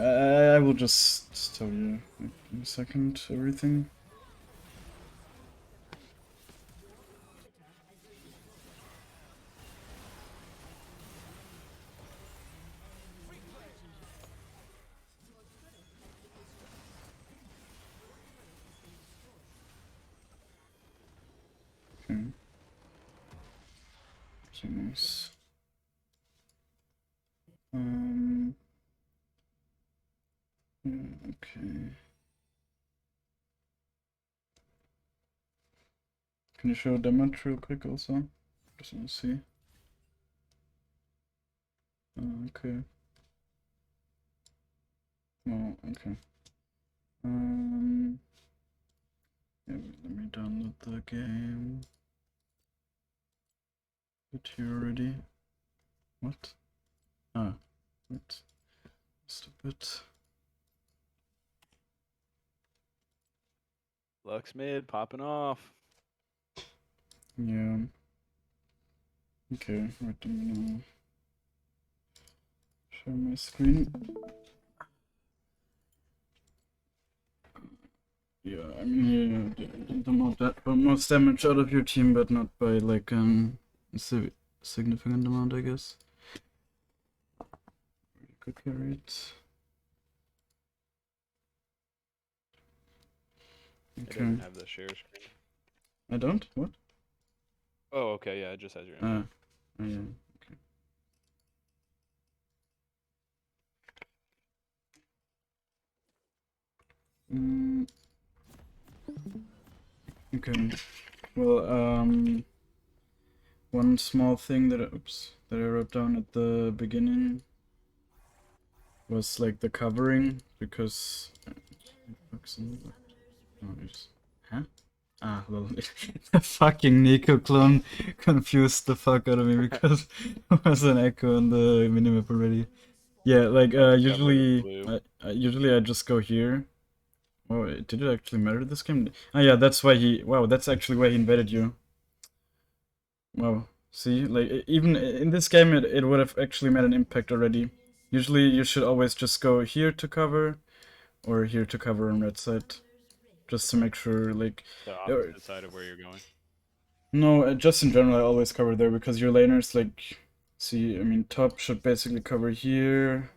I will just tell you like, in a second everything. Okay. So nice. Okay. Can you show damage real quick also? Just want to see. Okay. Oh, okay. Yeah, let me download the game. It here already. What? Ah, wait. Stupid. Lux mid popping off. Yeah. Okay, right, I'm gonna share my screen. Yeah, I mean, you don't know that, but most damage out of your team, but not by like a significant amount, I guess. You could carry it. It Okay. doesn't have the share screen. I don't? What? Oh, okay, yeah, it just has your Ah, info. oh, yeah. Okay. Okay. Well, one small thing that I wrote down at the beginning was like the covering, because huh? Ah, well, the fucking Nico clone confused the fuck out of me because there was an Ekko on the minimap already. Yeah, like usually, blue. usually I just go here. Oh, did it actually matter this game? Oh yeah, that's why he. Wow, that's actually why he invaded you. Wow. See, like even in this game, it would have actually made an impact already. Usually, you should always just go here to cover, or here to cover on red side, just to make sure, like. The opposite side of where you're going. No, just in general, I always cover there because your laners, like, see, I mean, top should basically cover here,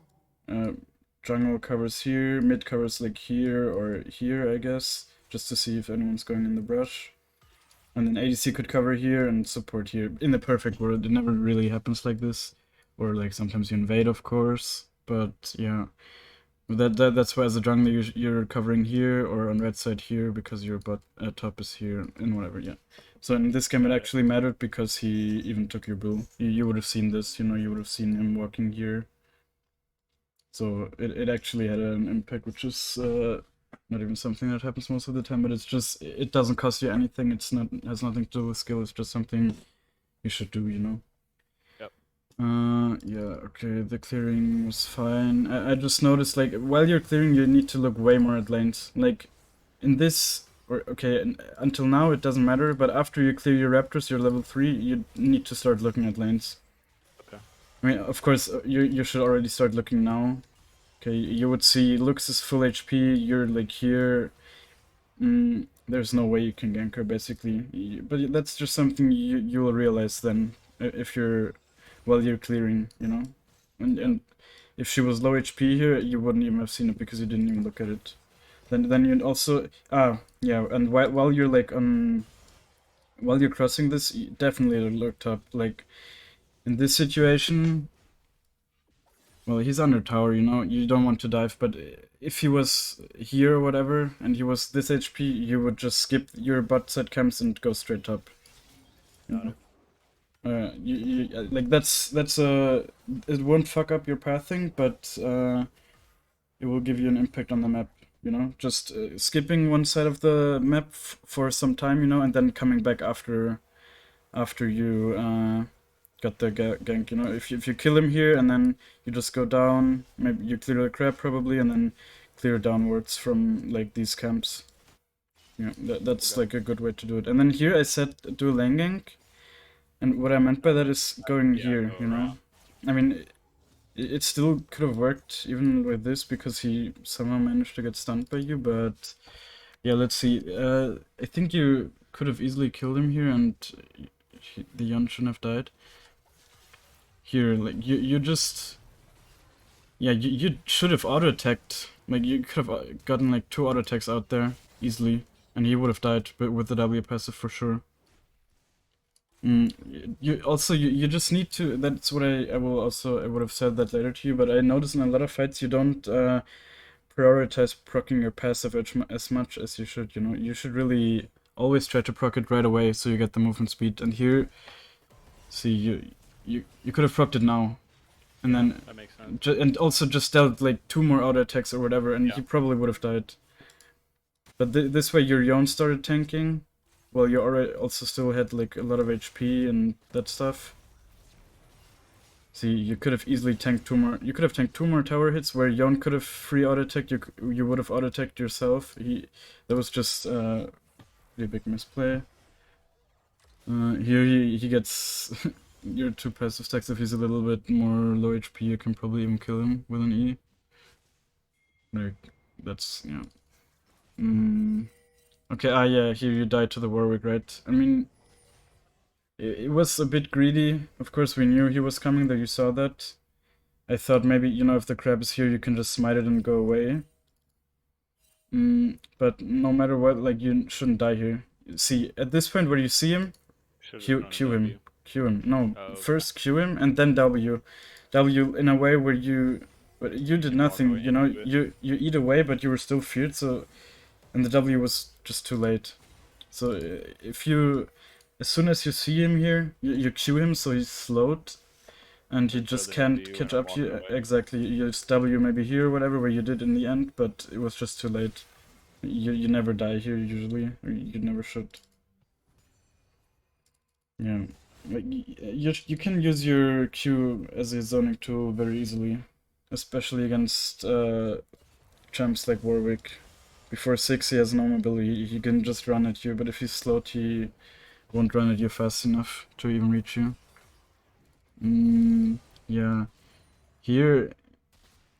jungle covers here, mid covers like here or here, I guess, just to see if anyone's going in the brush. And then ADC could cover here and support here. In the perfect world, it never really happens like this. Or like sometimes you invade, of course, but yeah. That's why as a jungler you're covering here or on red side here because your bot top is here and whatever, yeah. So in this game it actually mattered because he even took your bull. You would have seen this, you know, you would have seen him walking here. So it actually had an impact, which is not even something that happens most of the time, but it's just, it doesn't cost you anything. It's not, has nothing to do with skill. It's just something you should do, you know. Yep. Yeah, okay, the clearing was fine. I just noticed, like, while you're clearing, you need to look way more at lanes. Like, in this, or okay, until now it doesn't matter, but after you clear your raptors, you're level 3, you need to start looking at lanes. Okay. I mean, of course, you should already start looking now. Okay, you would see Lux is full HP, you're like here. There's no way you can gank her, basically. But that's just something you will realize then, if you're, while you're clearing, you know? And if she was low HP here, you wouldn't even have seen it because you didn't even look at it. Then you'd also, yeah, and while you're like while you're crossing this, you definitely look top. Like, in this situation, well, he's under tower, you know, you don't want to dive, but if he was here or whatever, and he was this HP, you would just skip your bot side camps and go straight top. Got it. Like, that's it won't fuck up your pathing, but it will give you an impact on the map, you know? Just skipping one side of the map for some time, you know, and then coming back after you got the gank, you know. If you kill him here and then you just go down, maybe you clear the crab probably, and then clear downwards from like these camps. Yeah, that's Okay. like a good way to do it. And then here I said do a lane gank, and what I meant by that is going here, go you know. around. I mean, it still could have worked even with this because he somehow managed to get stunned by you, but yeah, let's see. I think you could have easily killed him here, and the Yon shouldn't have died. Here, like, you just... Yeah, you should have auto-attacked. Like, you could have gotten, like, 2 auto-attacks out there, easily. And he would have died, but with the W passive for sure. You just need to. That's what I would have said that later to you. But I noticed in a lot of fights you don't prioritize proccing your passive as much as you should. You know, you should really always try to proc it right away so you get the movement speed. And here, see you could have procced it now, and then That makes sense. and also just dealt like 2 more auto attacks or whatever, and Yeah. he probably would have died. But this way your Yone started tanking, while you already also still had like a lot of HP and that stuff. See, you could have easily tanked 2 more. You could have tanked 2 more tower hits where Yone could have free auto attacked. You would have auto attacked yourself. That was just a really big misplay. Here he gets your 2 passive stacks. If he's a little bit more low HP, you can probably even kill him with an E. Like that's yeah. Okay, yeah, here you died to the Warwick, right? I mean, it was a bit greedy. Of course, we knew he was coming, that you saw that. I thought maybe, you know, if the crab is here, you can just smite it and go away. But no matter what, like, you shouldn't die here. See, at this point where you see him, Q him. Q him. No, Oh, okay. first Q him and then W. W in a way where you... But you did Can walk nothing, away you know, into it. you eat away, but you were still feared, so... And the W was just too late. So if you... As soon as you see him here, you Q him so he's slowed. And he And throw just the can't W catch when I'm up to you. walking away. Exactly. You use W maybe here or whatever, where you did in the end, but it was just too late. You never die here usually, or you never should. Yeah. Like, you can use your Q as a zoning tool very easily, especially against champs like Warwick. Before 6 he has no mobility, he can just run at you, but if he's slowed he won't run at you fast enough to even reach you. Yeah. Here,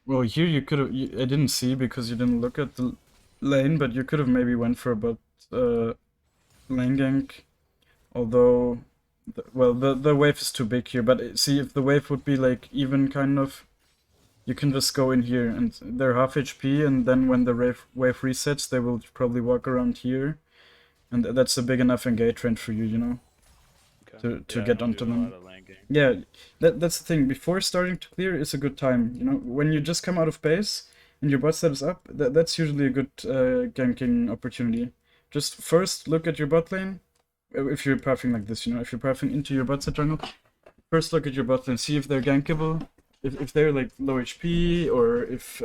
well, here you could have. I didn't see because you didn't look at the lane, but you could have maybe went for a bot lane gank. Although, well, the wave is too big here. But see, if the wave would be like even kind of, you can just go in here and they're half HP, and then when the wave resets, they will probably walk around here, and that's a big enough engage range for you, you know, Okay. to Yeah, I get don't onto do a them. lot of lane game. Yeah, that's the thing. Before starting to clear is a good time. You know, when you just come out of base and your bot set is up, that's usually a good ganking opportunity. Just first look at your bot lane. If you're pathing like this, you know, if you're pathing into your bot set jungle, first look at your bot lane, see if they're gankable, if they're like low HP, or if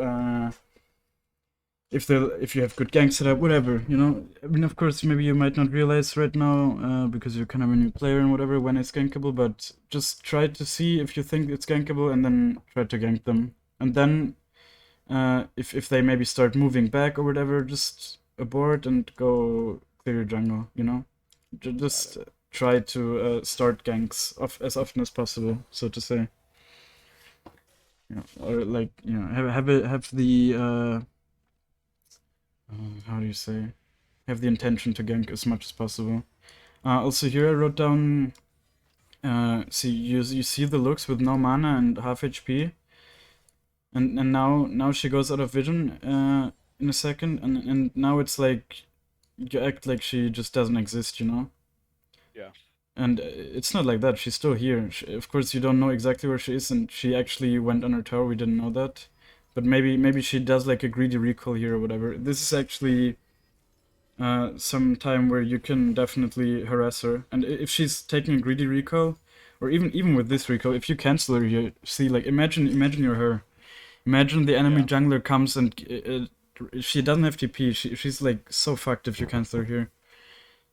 you have good gank setup, whatever, you know. I mean, of course, maybe you might not realize right now because you're kind of a new player and whatever when it's gankable, but just try to see if you think it's gankable and then try to gank them. And then if they maybe start moving back or whatever, just abort and go clear your jungle, you know. Just try to start ganks as often as possible, so to say. Yeah, or like, you know, have the how do you say, have the intention to gank as much as possible. Also here I wrote down, see, you see the looks with no mana and half HP, and now she goes out of vision in a second, and now it's like you act like she just doesn't exist, you know. Yeah. And it's not like that. She's still here. Of course, you don't know exactly where she is, and she actually went on her tower. We didn't know that. But maybe she does like a greedy recall here or whatever. This is actually some time where you can definitely harass her. And if she's taking a greedy recall, or even with this recall, if you cancel her here, see, like, imagine you're her. Imagine the enemy Yeah. jungler comes and she doesn't have TP. She's like so fucked if you cancel her here.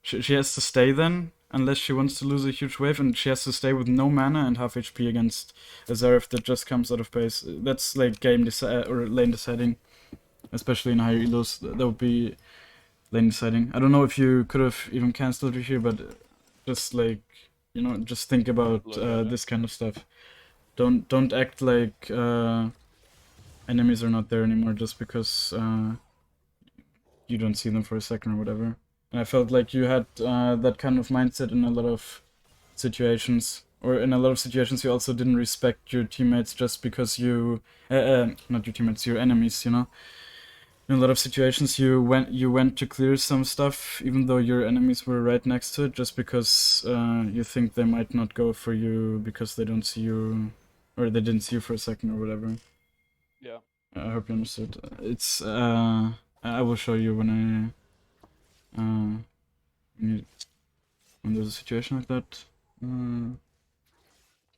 She has to stay then, unless she wants to lose a huge wave, and she has to stay with no mana and half HP against a Zeref that just comes out of base. That's like or lane deciding, especially in higher elos. That would be lane deciding. I don't know if you could have even cancelled her here, but just like, you know, just think about this kind of stuff. Don't act like enemies are not there anymore just because you don't see them for a second or whatever. And I felt like you had that kind of mindset in a lot of situations. Or in a lot of situations you also didn't respect your teammates just because you... not your teammates, your enemies, you know? in a lot of situations you went to clear some stuff even though your enemies were right next to it, just because you think they might not go for you because they don't see you, or they didn't see you for a second or whatever. Yeah. I hope you understood. It's I will show you when when there's a situation like that.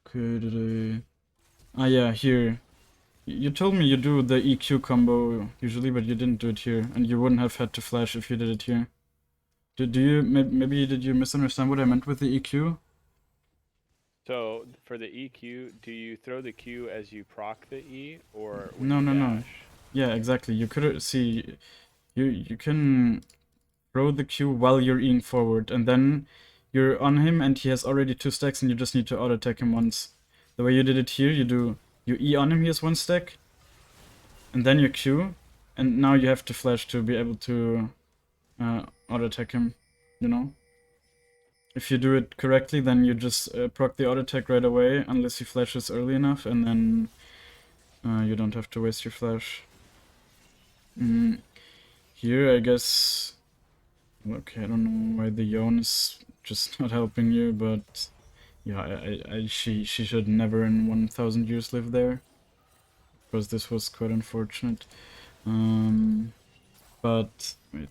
Okay, did I? Ah, yeah, here. You told me you do the EQ combo usually, but you didn't do it here, and you wouldn't have had to flash if you did it here. Do you maybe did you misunderstand what I meant with the EQ? So for the EQ, do you throw the Q as you proc the E or when No, you no, no. dash? Yeah, exactly. You could see you can throw the Q while you're Eing forward, and then you're on him, and he has already 2 stacks, and you just need to auto attack him once. The way you did it here, you E on him, he has 1 stack, and then you Q, and now you have to flash to be able to auto attack him. You know. If you do it correctly, then you just proc the auto attack right away, unless he flashes early enough, and then you don't have to waste your flash. Here, I guess. Okay, I don't know why the Yone is just not helping you, but yeah, she should never in 1,000 years live there, because this was quite unfortunate. But wait,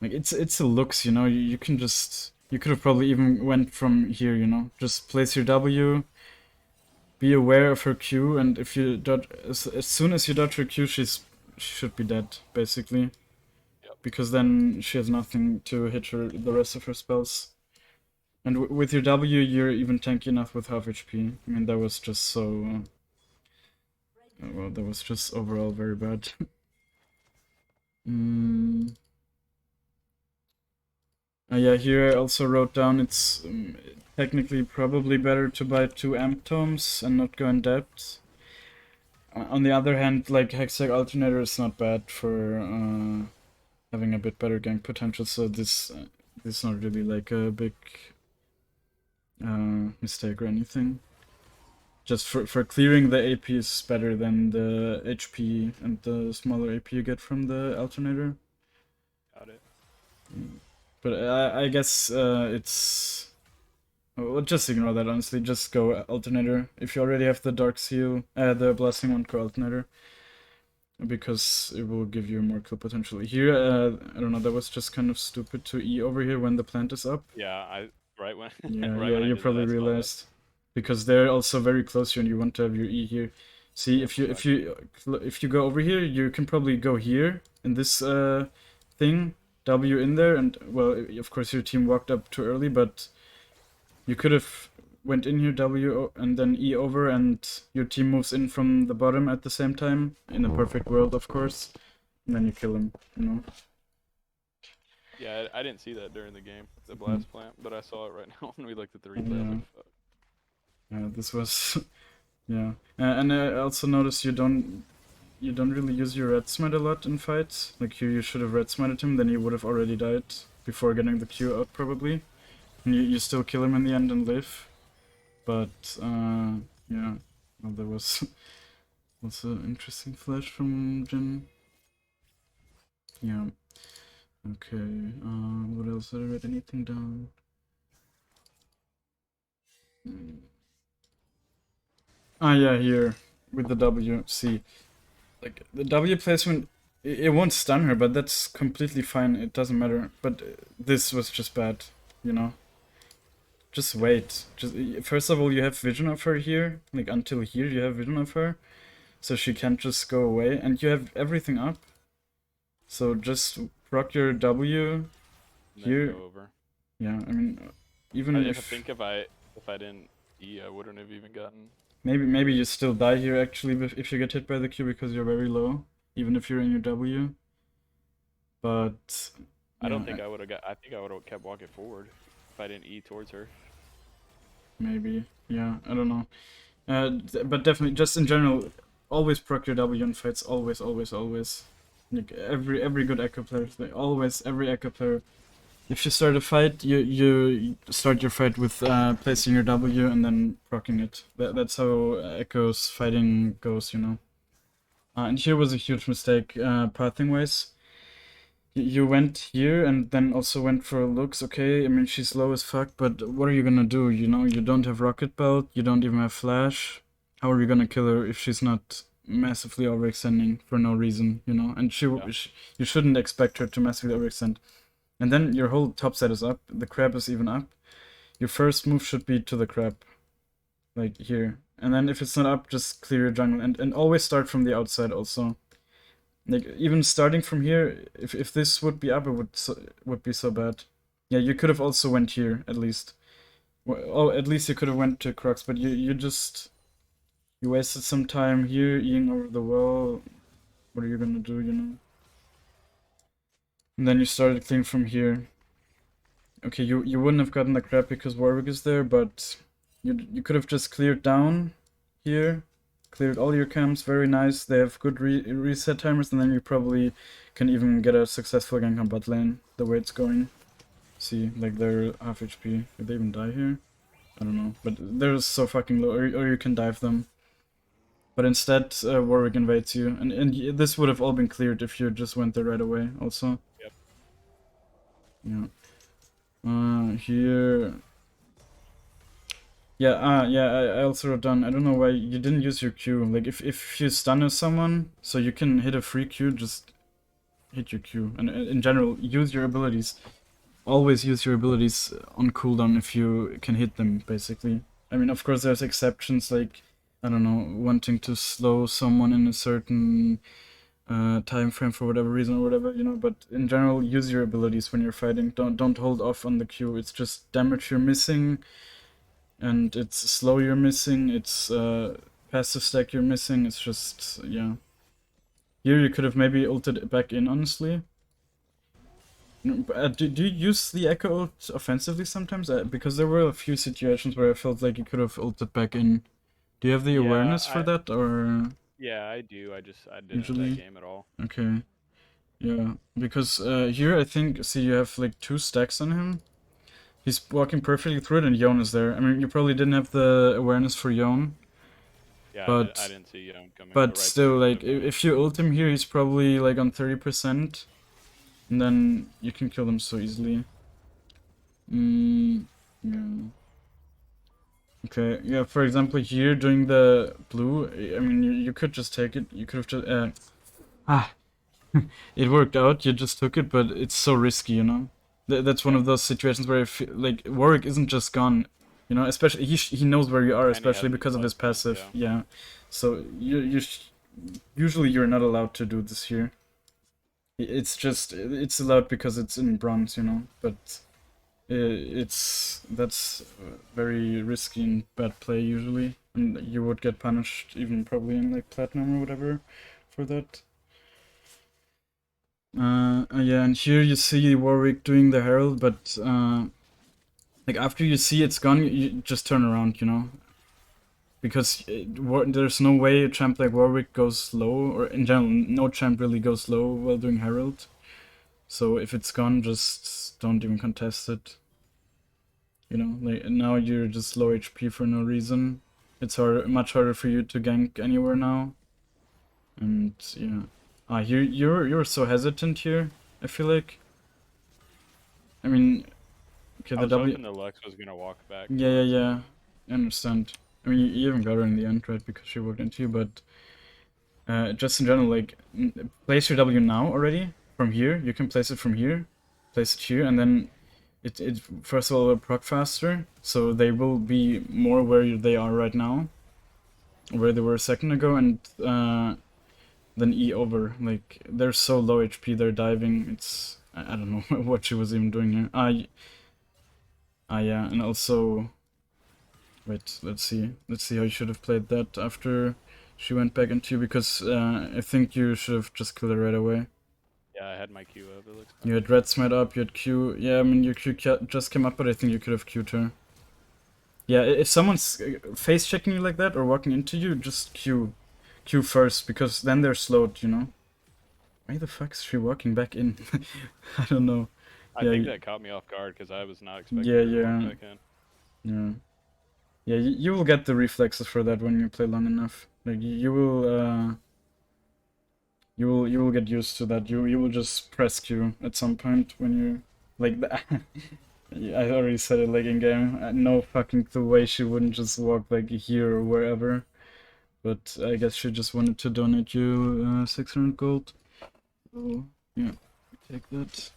like it's a looks, you know. You can just you could have probably even went from here, you know. Just place your W, be aware of her Q, and if you dodge as soon as you dodge her Q, she should be dead basically. Yep. Because then she has nothing to hit her the rest of her spells. And with your W, you're even tanky enough with half HP. I mean, that was just so. Well, that was just overall very bad. Yeah, here I also wrote down it's technically probably better to buy 2 amp tomes and not go in debt. On the other hand, like Hextech Alternator is not bad for having a bit better gank potential, so this is not really like a big mistake or anything. Just for clearing the AP is better than the HP and the smaller AP you get from the alternator. Got it. But I guess it's. Well, just ignore that, honestly. Just go alternator. If you already have the Dark Seal, the Blasting one, go alternator. Because it will give you more kill potential. Here, I don't know, that was just kind of stupid to E over here when the plant is up. Yeah, right when Yeah, right yeah, when I you did probably that, I saw that. realized. Because they're also very close to you and you want to have your E here. See, Yep, if you go over here, you can probably go here in this thing, W in there, and well, of course your team walked up too early, but you could have went in here W and then E over, and your team moves in from the bottom at the same time, in a perfect world, of course, and then you kill him, you know. Yeah, I didn't see that during the game, the blast plant, but I saw it right now when we looked at the replay. I was Yeah. like, fuck. Yeah, this was, yeah, and I also noticed you don't really use your red smite a lot in fights. Like here, you should have red smited him, then he would have already died before getting the Q out probably, and you still kill him in the end and live. But yeah, well, there was also an interesting flash from Jin. Yeah. Okay. What else? Did I write anything down? Ah, yeah, here with the W. See, like the W placement, it won't stun her, but that's completely fine. It doesn't matter. But this was just bad, you know. Just wait. Just first of all, you have vision of her here. Like until here, you have vision of her, so she can't just go away, and you have everything up. So just proc your W And then here. go over. Yeah, I mean, even I if think if I didn't E, I wouldn't have even gotten. maybe you still die here actually if you get hit by the Q because you're very low, even if you're in your W. But I don't yeah, think I would have got. I think I would have kept walking forward if I didn't E towards her. maybe, yeah, I don't know. But definitely, just in general, always proc your W in fights. Always, always, always. Like every good Echo player, every Echo player. If you start a fight, you start your fight with placing your W and then proccing it. That's how Echo's fighting goes, you know. And here was a huge mistake, pathing-wise. You went here and then also went for looks. Okay, I mean, she's low as fuck, but what are you gonna do? You know, you don't have Rocket Belt, you don't even have Flash. How are you gonna kill her if she's not massively overextending for no reason, you know? And Yeah. you shouldn't expect her to massively overextend. And then your whole top set is up, the crab is even up. Your first move should be to the crab, like here. And then if it's not up, just clear your jungle and always start from the outside also. Like even starting from here, if this would be up, it would be so bad. Yeah, you could have also went here at least. Oh, at least you could have went to Crux, but you just you wasted some time here, eating over the wall. What are you gonna do, you know? And then you started clearing from here. Okay, you wouldn't have gotten the crap because Warwick is there, but you could have just cleared down here, cleared all your camps. Very nice. They have good reset timers, and then you probably can even get a successful gank on bot lane. The way it's going. See, like they're half HP. Did they even die here? I don't know, but they're so fucking low, or you can dive them. But instead, Warwick invades you, and this would have all been cleared if you just went there right away. Also. Yep. Yeah. Here. Yeah, yeah, I also wrote down, I don't know why you didn't use your Q. Like, if you stun someone, so you can hit a free Q, just hit your Q. And in general, use your abilities. Always use your abilities on cooldown if you can hit them, basically. I mean, of course, there's exceptions, like, I don't know, wanting to slow someone in a certain time frame for whatever reason or whatever, you know, but in general, use your abilities when you're fighting. Don't hold off on the Q. It's just damage you're missing, and it's slow you're missing, it's passive stack you're missing, it's just, yeah. Here you could have maybe ulted it back in, honestly. Do you use the Ekko ult offensively sometimes? Because there were a few situations where I felt like you could have ulted back in. Do you have the Yeah, awareness for that, or...? Yeah, I do. I didn't Usually? that game at all. Okay. Yeah, because here I think, see, you have like 2 stacks on him. He's walking perfectly through it, and Yon is there. I mean, you probably didn't have the awareness for Yon. Yeah, But I didn't see Young coming. but right still, there, like, if you ult him here, he's probably like on 30%, and then you can kill him so easily. Yeah. Okay, yeah, for example, here during the blue, I mean, you could just take it. You could have just, it worked out, you just took it, but it's so risky, you know? That's one of those situations where I feel like Warwick isn't just gone, you know, especially he knows where you are, And he especially has because of his plus points, passive. Yeah. So usually you're not allowed to do this here. It's just it's allowed because it's in bronze, you know, but that's very risky and bad play usually, and you would get punished even probably in like platinum or whatever for that. Yeah, and here you see Warwick doing the Herald, but like after you see it's gone, you just turn around, you know, because there's no way a champ like Warwick goes low, or in general, no champ really goes low while doing Herald. So if it's gone, just don't even contest it. You know, like now you're just low HP for no reason. It's much harder for you to gank anywhere now. And yeah. Here you're so hesitant here, I feel like. I mean, okay, I the was W. hoping the Lux was gonna walk back. Yeah. I understand. I mean, you even got her in the end, right? Because she walked into you, but just in general, like, place your W now already from here. You can place it from here, place it here, and then it first of all will proc faster, so they will be more where they are right now, where they were a second ago, and then E over. Like, they're so low HP, they're diving. It's I don't know what she was even doing here. Yeah, and also, wait, let's see how you should have played that after she went back into you, because I think you should have just killed her right away. Yeah, I had my Q up. It looks. You had Red Smite up, you had Q. Yeah, I mean, your Q just came up, but I think you could have Q'd her. Yeah, if someone's face checking you like that or walking into you, just Q first, because then they're slowed, you know? Why the fuck is she walking back in? I don't know. I think that caught me off guard because I was not expecting Yeah, her to yeah. walk back in. Yeah, you will get the reflexes for that when you play long enough. Like, you will, You will get used to that. You will just press Q at some point when you like that. I already said it like in game. No fucking the way she wouldn't just walk like here or wherever. But I guess she just wanted to donate you 600 gold. So yeah, take that.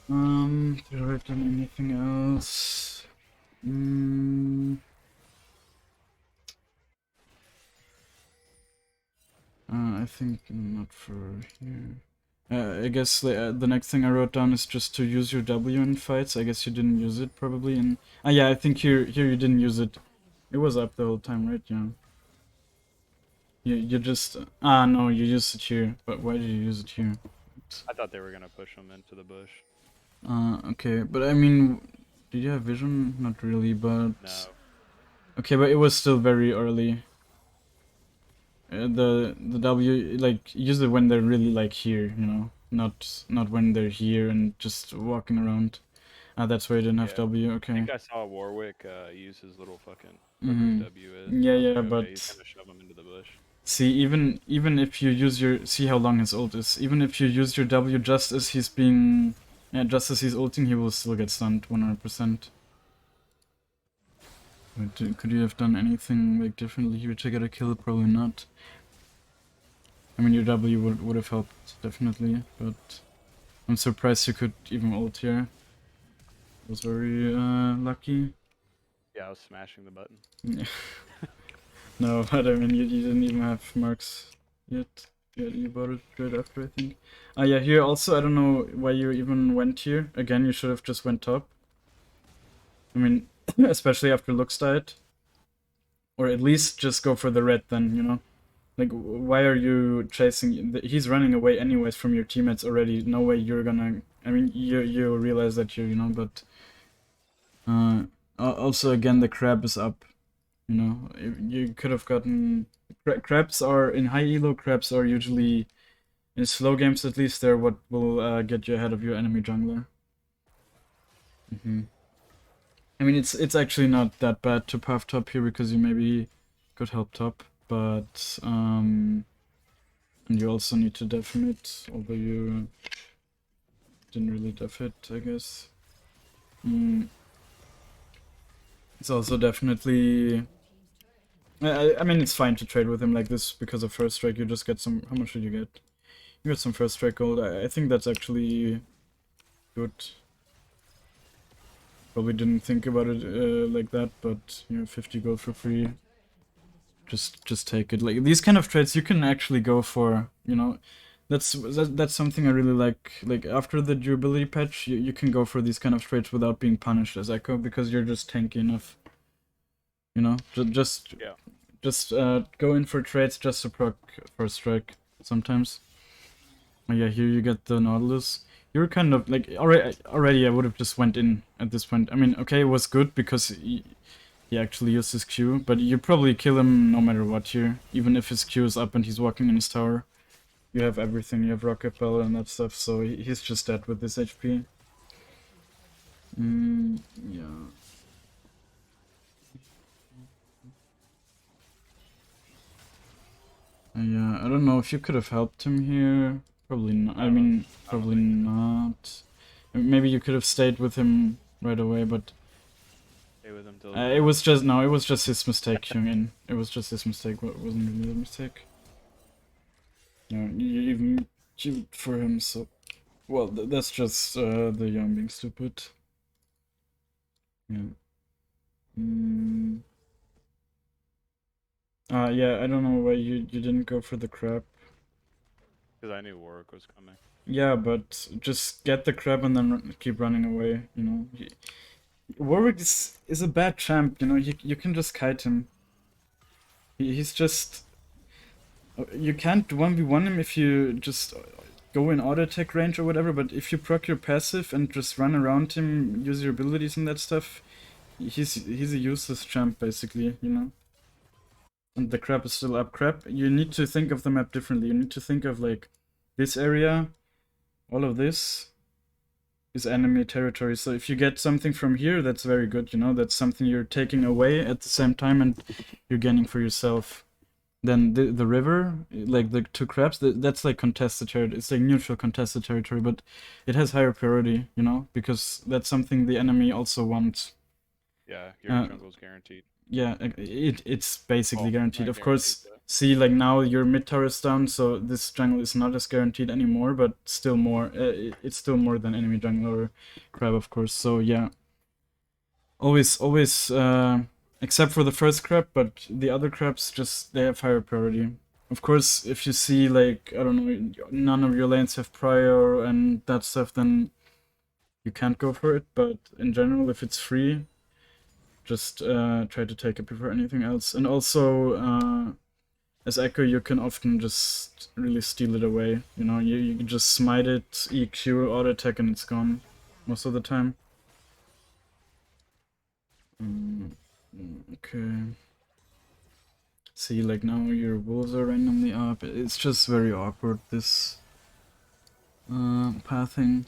Did I write down anything else? I think not for here. I guess the next thing I wrote down is just to use your W in fights. I guess you didn't use it probably in. Ah, yeah, I think here you didn't use it. It was up the whole time, right? Yeah. You just no, you used it here. But why did you use it here? I thought they were gonna push him into the bush. Okay, but I mean, did you have vision? Not really, but No. okay, but it was still very early. The W, like, use it when they're really like here, you know, not when they're here and just walking around. That's why you didn't have Yeah. W. I Okay. think I saw Warwick use his little fucking whatever Mhm. his W is. Yeah, I was yeah, like, okay, but he's gonna shove him into the bush. see, even if you use your, see how long his ult is. Even if you use your W just as he's being, yeah, just as he's ulting, he will still get stunned 100%. But could you have done anything like differently here to get a kill? Probably not. I mean, your W would have helped definitely, but I'm surprised you could even ult here. Was very lucky. Yeah, I was smashing the button. Yeah. No, but I mean, you didn't even have marks yet. You bought it right after, I think. Yeah, here also, I don't know why you even went here. Again, you should have just went top. I mean, especially after Lux died. Or at least just go for the red then, you know? Like, why are you chasing? He's running away anyways from your teammates already. No way you're gonna. I mean, you realize that you know, but also again the crab is up. You know, you could have gotten crabs are in high elo. Crabs are usually in slow games at least. They're what will get you ahead of your enemy jungler. I mean, it's actually not that bad to puff top here because you maybe could help top, but and you also need to def it, although you didn't really def it, I guess. It's also definitely. I mean, it's fine to trade with him like this because of first strike. You just get some. How much did you get? You got some first strike gold. I think that's actually good. Probably didn't think about it like that, but you know, 50 gold for free. Just take it. Like these kind of trades, you can actually go for. You know, that's something I really like. Like after the durability patch, you can go for these kind of trades without being punished as Ekko because you're just tanky enough. You know, just go in for trades just to proc first strike sometimes. Oh yeah, here you get the Nautilus. You're kind of like already I would have just went in at this point. I mean, okay, it was good because he actually used his Q, but you probably kill him no matter what here, even if his Q is up and he's walking in his tower. You have everything. You have Rocket Bell and that stuff, so he's just dead with this HP. Yeah. Yeah, I don't know if you could have helped him here. Probably not. I mean, probably not. Maybe you could have stayed with him right away, but Stay with him till it was just no. It was just his mistake, Hyungin. It was just his mistake. It wasn't really a mistake. No, you even queued for him, so well. That's just the young being stupid. Yeah. Yeah. I don't know why you didn't go for the crab. because I knew Warwick was coming. Yeah, but just get the crab and then keep running away, you know. Warwick is a bad champ, you know. You can just kite him. He's just. You can't 1v1 him if you just go in auto attack range or whatever, but if you proc your passive and just run around him, use your abilities and that stuff, he's a useless champ basically, you know. And the crab is still up. Crab, you need to think of the map differently. You need to think of like this area, all of this is enemy territory. So if you get something from here, that's very good, you know, that's something you're taking away at the same time and you're gaining for yourself. Then the river, like the two crabs, that's like contested territory. It's like neutral contested territory, but it has higher priority, you know, because that's something the enemy also wants. Yeah, your jungle's guaranteed. Yeah, it's basically Well, guaranteed. not Of guaranteed, course, but see, like now your mid tower is down, so this jungle is not as guaranteed anymore, but still more. It's still more than enemy jungle or crab, of course. So yeah, always, except for the first crab, but the other crabs just they have higher priority. Of course, if you see like I don't know, none of your lanes have prior and that stuff, then you can't go for it. But in general, if it's free, just try to take it before anything else. And also, as Ekko, you can often just really steal it away. You know, you can just smite it, EQ, auto attack, and it's gone most of the time. Okay. See, like now your wolves are randomly up. It's just very awkward, this pathing.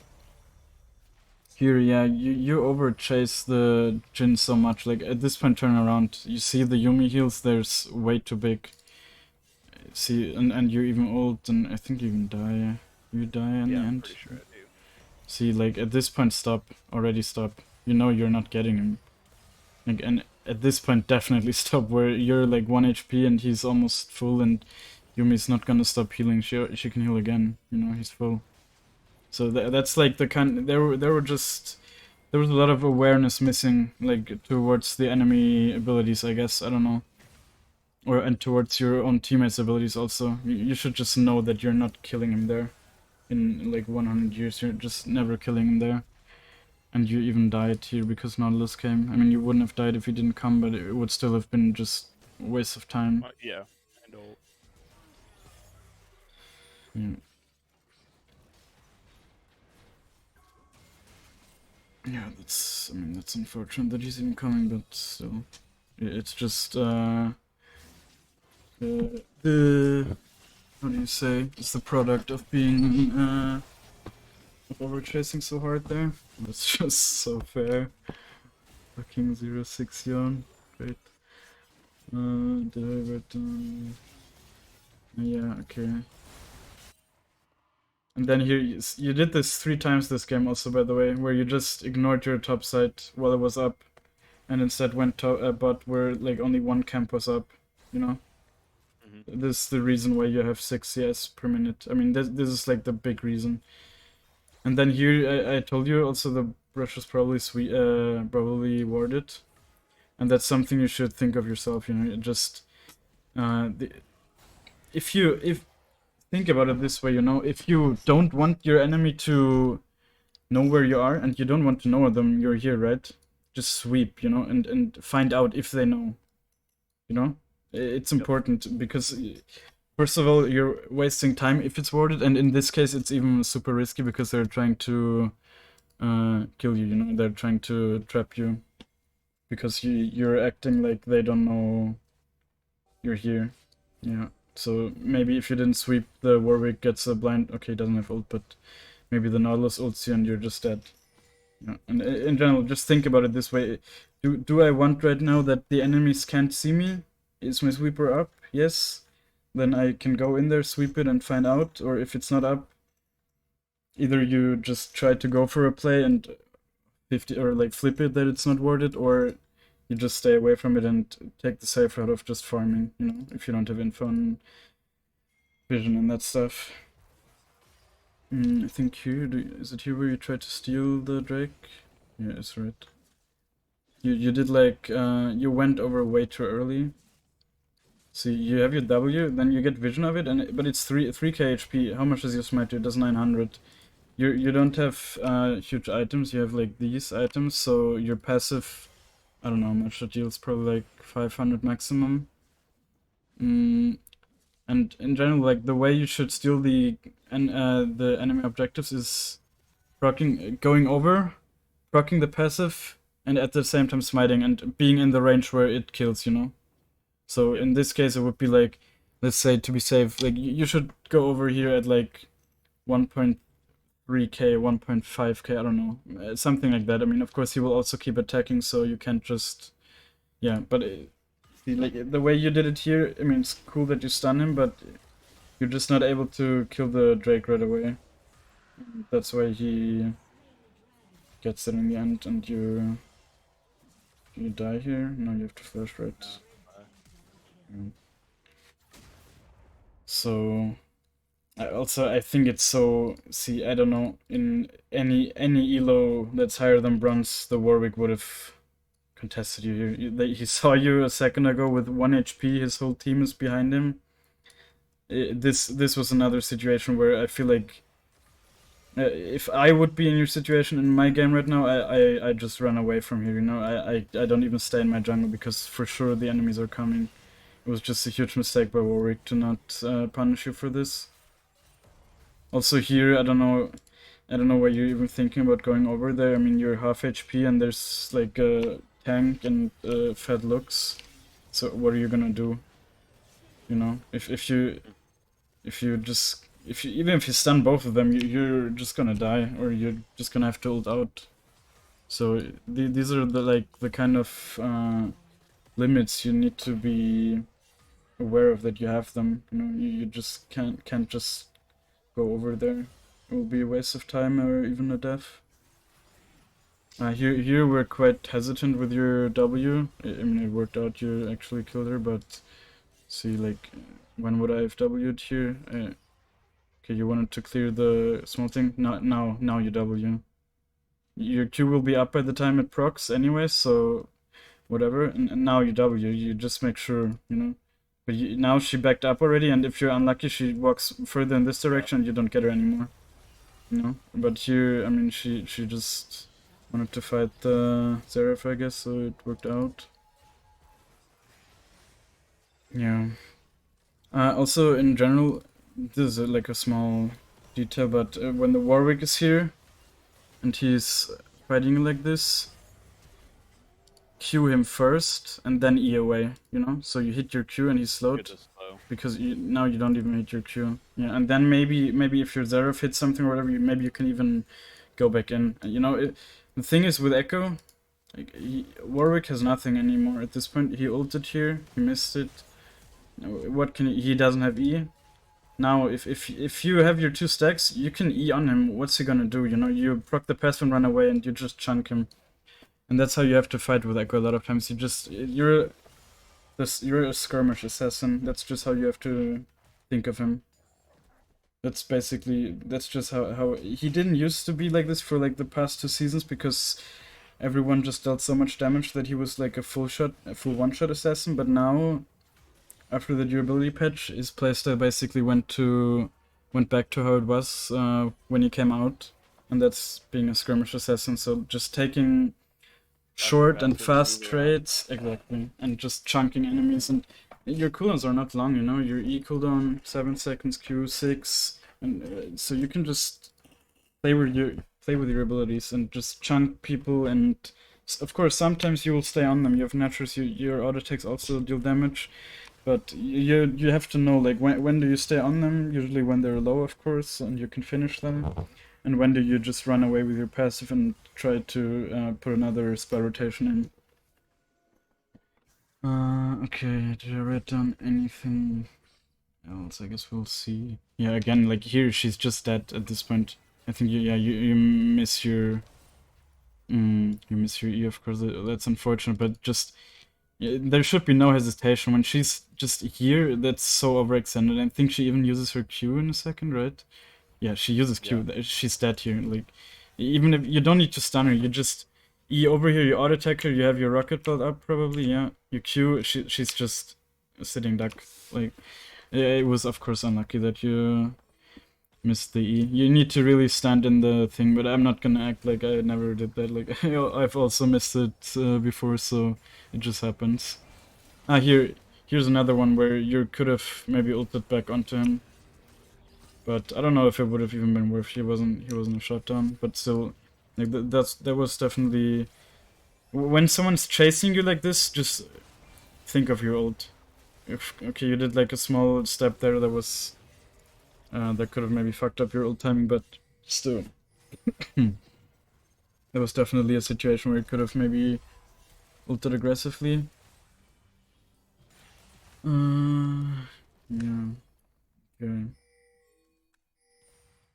Here, yeah, you over chase the Jin so much. Like at this point, turn around. You see the Yumi heals. There's way too big. See, and you even ult, and I think you even die. You die in the yeah, I'm end. pretty sure I do. See, like at this point, stop. Already stop. You know you're not getting him. Like, and at this point, definitely stop. Where you're like 1 HP and he's almost full, and Yumi's not gonna stop healing. She can heal again. You know he's full. So that's like the kind. There were just there was a lot of awareness missing, like towards the enemy abilities. I guess I don't know. Or and towards your own teammates' abilities also. You should just know that you're not killing him there. In like 100 years, you're just never killing him there. And you even died here because Nautilus came. I mean, you wouldn't have died if he didn't come, but it would still have been just a waste of time. Yeah, and ult. Yeah. Yeah, I mean, that's unfortunate that he's even coming, but still. It's just, how do you say? It's the product of being, of over chasing so hard there. That's just so fair. Fucking 0-6 Yon. Great. Did I write down? Yeah, okay. And then here, you did this 3 times this game also, by the way, where you just ignored your top side while it was up, and instead went to bot where like only 1 camp was up, you know? This is the reason why you have 6 CS per minute. I mean, this is like the big reason. And then here, I told you also the brush was probably probably warded, and that's something you should think of yourself. You know, just if think about it this way, you know, if you don't want your enemy to know where you are and you don't want to know them, you're here, right? Just sweep, you know, and find out if they know. You know, it's important because. First of all, you're wasting time if it's warded, and in this case, it's even super risky because they're trying to kill you. You know, they're trying to trap you because you're acting like they don't know you're here. Yeah. So maybe if you didn't sweep, the Warwick gets a blind. Okay, he doesn't have ult, but maybe the Nautilus ults you and you're just dead. Yeah. And in general, just think about it this way: do I want right now that the enemies can't see me? Is my sweeper up? Yes. Then I can go in there, sweep it, and find out. Or if it's not up, either you just try to go for a play and 50 or like flip it that it's not warded, or you just stay away from it and take the safe route of just farming. You know, if you don't have info and vision and that stuff. I think here, is it here where you try to steal the Drake? Yeah, it's right. You did like you went over way too early. See, you have your W, then you get vision of it, but it's 3k HP. How much does your smite do? It does 900. You don't have huge items. You have like these items, so your passive, I don't know how much that deals. Probably like 500 maximum. And in general, like the way you should steal the enemy objectives is going over, proccing the passive, and at the same time smiting and being in the range where it kills. You know. So in this case, it would be like, let's say to be safe, like you should go over here at like 1.3k, 1.5k, I don't know, something like that. I mean, of course, he will also keep attacking, so you can't just, yeah. But Like the way you did it here, I mean, it's cool that you stun him, but you're just not able to kill the Drake right away. That's why he gets it in the end, and you die here. No, you have to flash, right? Yeah. So I think it's so. See, I don't know. In any elo that's higher than bronze, the Warwick would have contested you here. He saw you a second ago with 1 HP. His whole team is behind him. This was another situation where I feel like if I would be in your situation in my game right now, I just run away from here. You know, I don't even stay in my jungle because for sure the enemies are coming. It was just a huge mistake by Warwick to not punish you for this. Also here, I don't know why you're even thinking about going over there. I mean, you're half HP and there's like a tank and fed looks. So what are you gonna do? You know, if you even if you stun both of them, you're just gonna die, or you're just gonna have to ult out. So these are the kind of limits you need to be aware of, that you have them. You know, you just can't just go over there. It will be a waste of time or even a death. Here we're quite hesitant with your W. I mean, it worked out. You actually killed her, but see, like, when would I have W'd here? Okay, you wanted to clear the small thing. Now you W. Your Q will be up by the time it procs anyway, so whatever. And now you W. You just make sure, you know. But now she backed up already, and if you're unlucky, she walks further in this direction, you don't get her anymore. You know? But here, I mean, she just wanted to fight the Seraph, I guess, so it worked out. Yeah. Also, in general, this is like a small detail, but when the Warwick is here, and he's fighting like this, Q him first, and then E away, you know? So you hit your Q and he's slowed, because now you don't even hit your Q. Yeah, and then maybe if your Zeref hits something or whatever, maybe you can even go back in. You know, the thing is with Ekko, like, Warwick has nothing anymore at this point. He ulted here, he missed it. What can he doesn't have E. Now, if you have your 2 stacks, you can E on him. What's he gonna do? You know, you proc the passive and run away, and you just chunk him. And that's how you have to fight with Ekko a lot of times. You're a skirmish assassin. That's just how you have to think of him. That's just how he didn't used to be like this for like the past 2 seasons, because everyone just dealt so much damage that he was like a full one-shot assassin. But now, after the durability patch, his playstyle basically went back to how it was when he came out, and that's being a skirmish assassin. So just taking short and fast trades, exactly, and just chunking enemies. And your cooldowns are not long, you know. Your E cooldown 7 seconds, Q 6, and so you can just play with your abilities and just chunk people. And of course, sometimes you will stay on them. You have naturals. Your auto attacks also deal damage. But you have to know, like, when do you stay on them? Usually when they're low, of course, and you can finish them. And when do you just run away with your passive and try to put another spell rotation in? Okay, did I write down anything else? I guess we'll see. Yeah, again, like here, she's just dead at this point. I think you miss your E, of course. That's unfortunate, but just. Yeah, there should be no hesitation when she's just here. That's so overextended. I think she even uses her Q in a second, right? Yeah, she uses Q. Yeah. She's dead here. Like, even if you don't need to stun her, you just E over here. You auto attack her. You have your rocket belt up, probably. Yeah, you Q. She's just a sitting duck. Like, it was of course unlucky that you missed the E. You need to really stand in the thing, but I'm not gonna act like I never did that. Like, I've also missed it before, so it just happens. Here's another one where you could have maybe ulted back onto him, but I don't know if it would have even been worth. He wasn't a shutdown, but still, like that was definitely. When someone's chasing you like this, just think of your ult. Okay, you did like a small step there. That was. That could have maybe fucked up your ult timing, but still. There was definitely a situation where you could have maybe ulted aggressively. Yeah. Okay.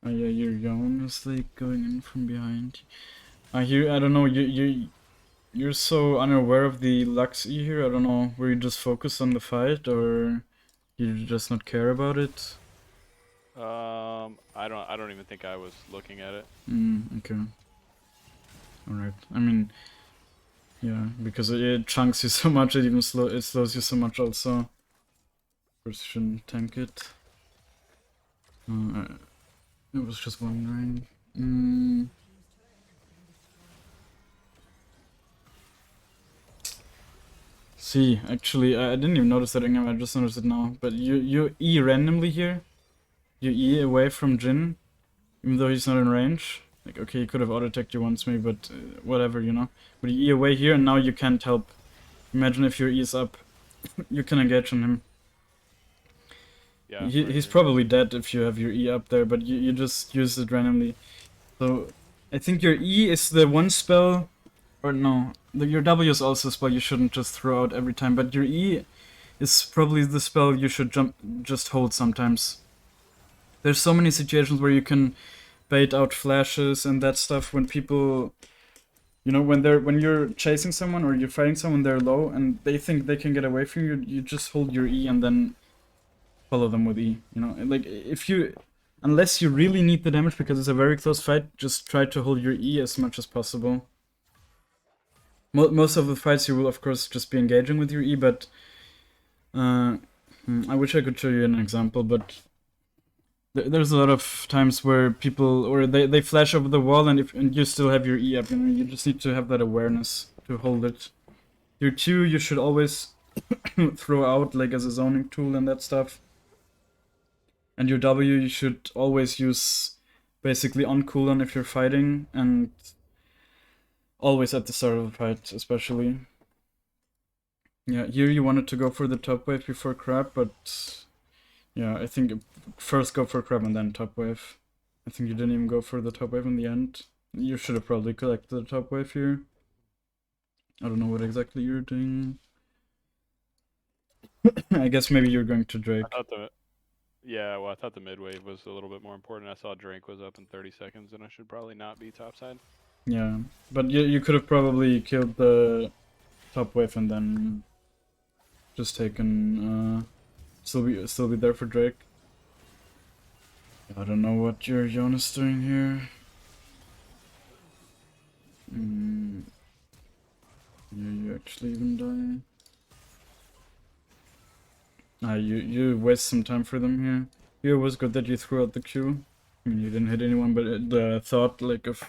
Oh yeah, your yawn is like going in from behind. I don't know, you're so unaware of the Lux E here, I don't know, were you just focused on the fight or you just not care about it? I don't even think I was looking at it. Okay. Alright. I mean, yeah, because it chunks you so much, it slows you so much also. Of course you shouldn't tank it. I was just wondering. See, actually, I didn't even notice that in game, I just noticed it now. But you E randomly here. You E away from Jin, even though he's not in range. Like, okay, he could have auto-attacked you once maybe, but whatever, you know. But you E away here, and now you can't help. Imagine if your E is up. You can engage on him. Yeah, He's probably dead if you have your E up there, but you just use it randomly. So, I think your E is the one spell, or no, your W is also a spell you shouldn't just throw out every time, but your E is probably the spell you should just hold sometimes. There's so many situations where you can bait out flashes and that stuff when people, you know, when you're chasing someone or you're fighting someone, they're low and they think they can get away from you. You just hold your E and then follow them with E. You know, like if you, unless you really need the damage because it's a very close fight, just try to hold your E as much as possible. Most of the fights you will of course just be engaging with your E, but I wish I could show you an example, but there's a lot of times where people, or they flash over the wall and you still have your E up, you know, you just need to have that awareness to hold it. Your Q you should always throw out like as a zoning tool and that stuff. And your W you should always use basically on cooldown if you're fighting, and always at the start of the fight especially. Yeah, here you wanted to go for the top wave before crab, but yeah, I think first go for crab and then top wave. I think you didn't even go for the top wave in the end. You should have probably collected the top wave here. I don't know what exactly you're doing. I guess maybe you're going to Drake. Yeah, well, I thought the mid wave was a little bit more important. I saw Drake was up in 30 seconds, and I should probably not be topside. Yeah, but you could have probably killed the top wave and then just taken still be there for Drake. I don't know what your Jonas doing here. Yeah, you actually even die. You waste some time for them here. Here was good that you threw out the Q. I mean, you didn't hit anyone, but the thought like of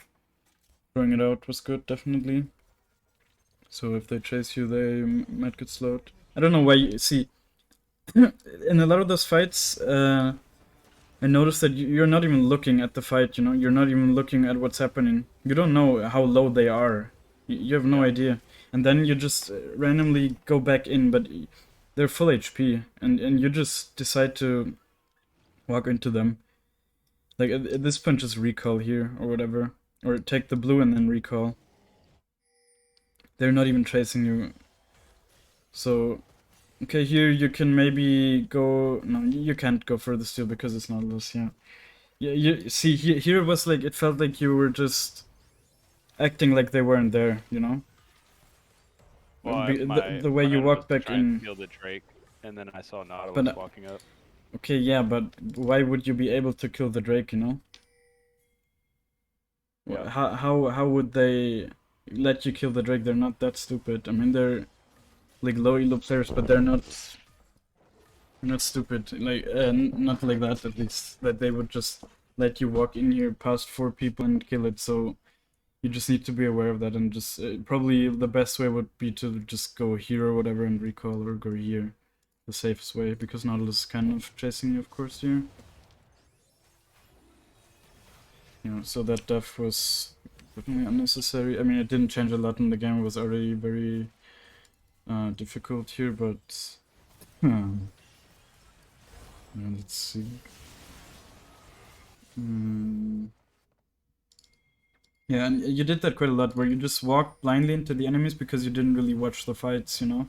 throwing it out was good, definitely. So if they chase you, they might get slowed. I don't know why. See, in a lot of those fights, I noticed that you're not even looking at the fight. You know, you're not even looking at what's happening. You don't know how low they are. You have no idea, and then you just randomly go back in, but they're full HP, and you just decide to walk into them. Like at this point, just recall here or whatever, or take the blue and then recall. They're not even chasing you. So, okay, here you can maybe go. No, you can't go for the steal because it's not loose. Yeah, yeah. You see, here was like it felt like you were just acting like they weren't there. You know. Well, The way you walked back in. To kill the Drake, and then I saw Nautilus But, walking up. Okay, yeah, but why would you be able to kill the Drake? You know. Yeah. How would they let you kill the Drake? They're not that stupid. I mean, they're like low elo players, but they're not stupid. Like not like that at least. That they would just let you walk in here past 4 people and kill it. So you just need to be aware of that, and just probably the best way would be to just go here or whatever and recall, or go here, the safest way, because Nautilus is kind of chasing you, of course, here. You know, so that death was definitely unnecessary. I mean, it didn't change a lot in the game. It was already very difficult here, but yeah, let's see. Yeah, and you did that quite a lot, where you just walked blindly into the enemies because you didn't really watch the fights, you know?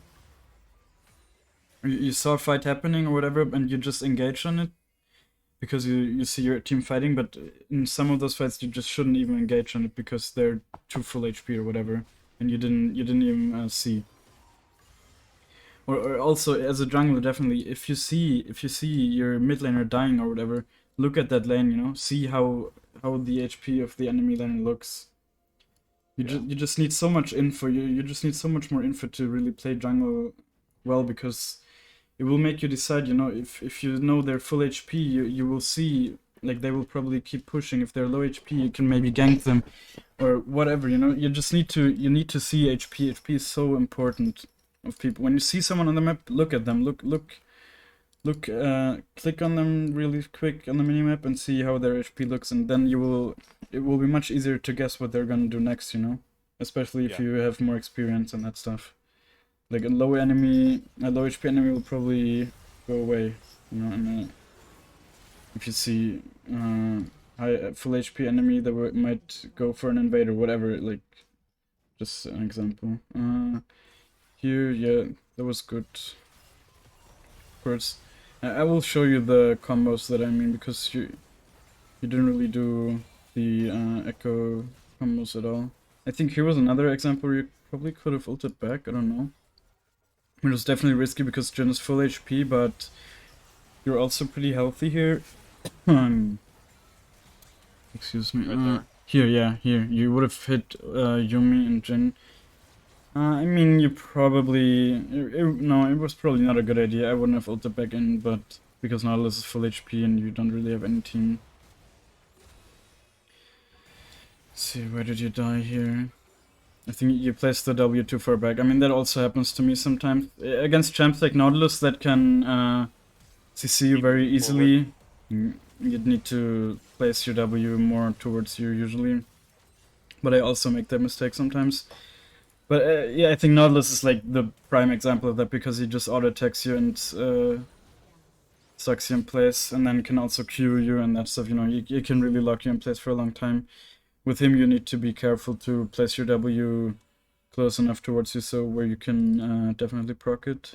you saw a fight happening or whatever, and you just engage on it because you see your team fighting. But in some of those fights, you just shouldn't even engage on it because they're too full HP or whatever, and you didn't even see. Or also as a jungler, definitely, if you see your mid laner dying or whatever, look at that lane. See how the HP of the enemy lane looks. You just need so much info. You just need so much more info to really play jungle well, because it will make you decide. If you know they're full HP, you will see like they will probably keep pushing. If they're low HP, you can maybe gank them or whatever. You need to see HP. HP is so important of people. When you see someone on the map, look at them. Click on them really quick on the minimap and see how their HP looks, and then it will be much easier to guess what they're gonna do next, especially if Yeah. you have more experience and that stuff. Like a low HP enemy will probably go away, and if you see high full HP enemy that might go for an invader, whatever, like just an example. Here, yeah, that was good. Of course, I will show you the combos that I mean, because you didn't really do the Ekko combos at all. I think here was another example where you probably could have ulted back, I don't know. It was definitely risky because Jhin is full HP, but you're also pretty healthy here. Excuse me. Right there. Here. You would have hit Yumi and Jhin. I mean, you probably... no, it was probably not a good idea. I wouldn't have ulted back in, but because Nautilus is full HP and you don't really have any team. Let's see, where did you die here? I think you placed the W too far back. I mean, that also happens to me sometimes. Against champs like Nautilus that can CC you very easily, you'd need to place your W more towards you usually. But I also make that mistake sometimes. But yeah, I think Nautilus is like the prime example of that, because he just auto-attacks you and sucks you in place, and then can also Q you and that stuff. You can really lock you in place for a long time. With him, you need to be careful to place your W close enough towards you, so where you can definitely proc it.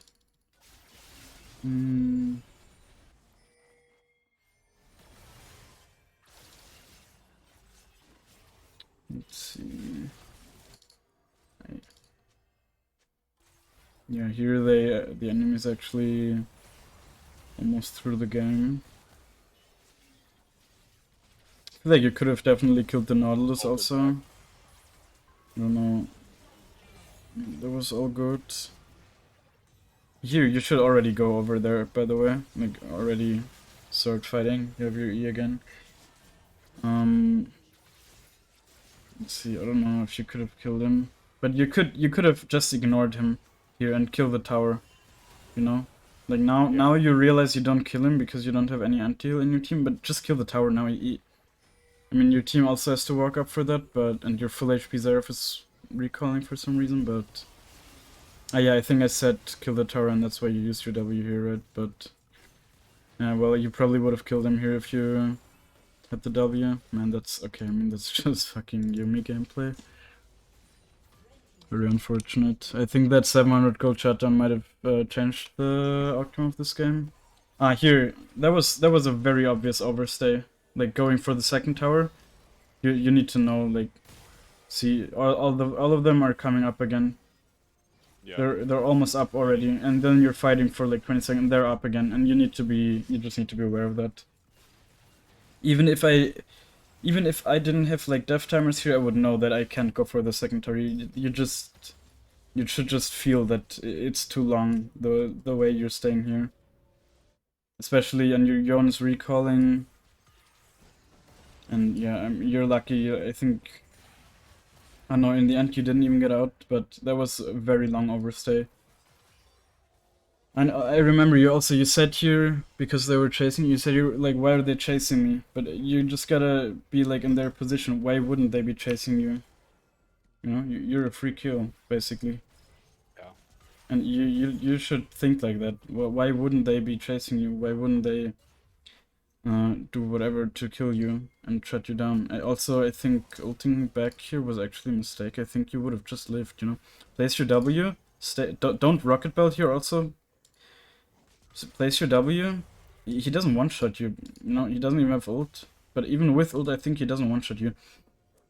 Let's see. Yeah, here the enemy's actually almost through the game. I feel like you could have definitely killed the Nautilus also. I don't know. That was all good. Here, you should already go over there, by the way. Like, already start fighting. You have your E again. Let's see, I don't know if you could have killed him. But you could have just ignored him here and kill the tower. Like now you realize you don't kill him because you don't have any anti-heal in your team, but just kill the tower now. I mean, your team also has to walk up for that, and your full HP Zeref is recalling for some reason, but... yeah, I think I said kill the tower, and that's why you used your W here, right? But... yeah, well, you probably would have killed him here if you had the W. Man, that's... okay, I mean, that's just fucking Yumi gameplay. Very unfortunate. I think that 700 gold shutdown might have changed the outcome of this game. Here, that was a very obvious overstay. Like, going for the second tower, you need to know, like, see, all of them are coming up again. Yeah. They're almost up already, and then you're fighting for like 20 seconds, they're up again, and you just need to be aware of that. Even if I didn't have like death timers here, I would know that I can't go for the second tower. You should just feel that it's too long the way you're staying here. Especially, and your Yon is recalling. And yeah, you're lucky. I think... I know in the end you didn't even get out, but that was a very long overstay. And I remember you said here, because they were chasing you, said you like, why are they chasing me? But you just gotta be like in their position. Why wouldn't they be chasing you? You're a free kill, basically. Yeah. And you should think like that. Well, why wouldn't they be chasing you? Why wouldn't they do whatever to kill you and shut you down? I think ulting back here was actually a mistake. I think you would have just lived, Place your W, don't rocket belt here also. place your W. He doesn't one-shot you. No, he doesn't even have ult. But even with ult, I think he doesn't one-shot you.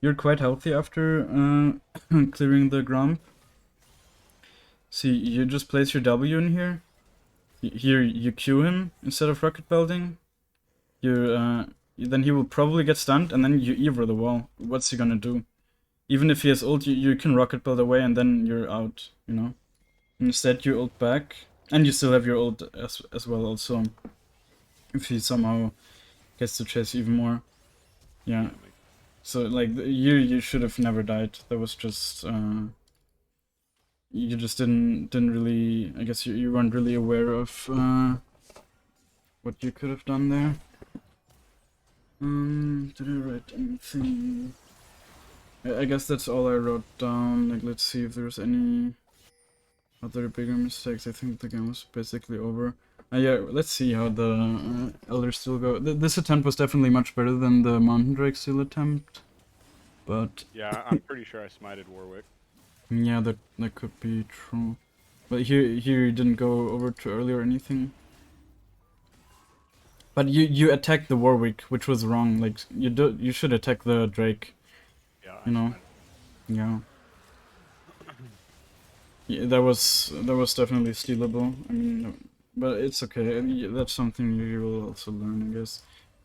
You're quite healthy after clearing the Grump. See, you just place your W in here. Here, you Q him instead of rocket belting. Then he will probably get stunned, and then you Evo the wall. What's he gonna do? Even if he has ult, you can rocket belt away, and then you're out, you know? Instead, you ult back, and you still have your ult as well also. If he somehow gets to chase even more. Yeah. So, like, you should have never died. That was just, you just didn't really, I guess you weren't really aware of, what you could have done there. Did I write anything? I guess that's all I wrote down. Like, let's see if there's any other bigger mistakes. I think the game was basically over. Yeah, let's see how the Elder Steel go. This attempt was definitely much better than the Mountain Drake Steel attempt. But Yeah, I'm pretty sure I smited Warwick. yeah, that could be true. But here you didn't go over too early or anything. But you attacked the Warwick, which was wrong. Like you should attack the Drake. Yeah, You know. Yeah. Yeah, that was definitely stealable. I mean, but it's okay. That's something you will also learn, I guess.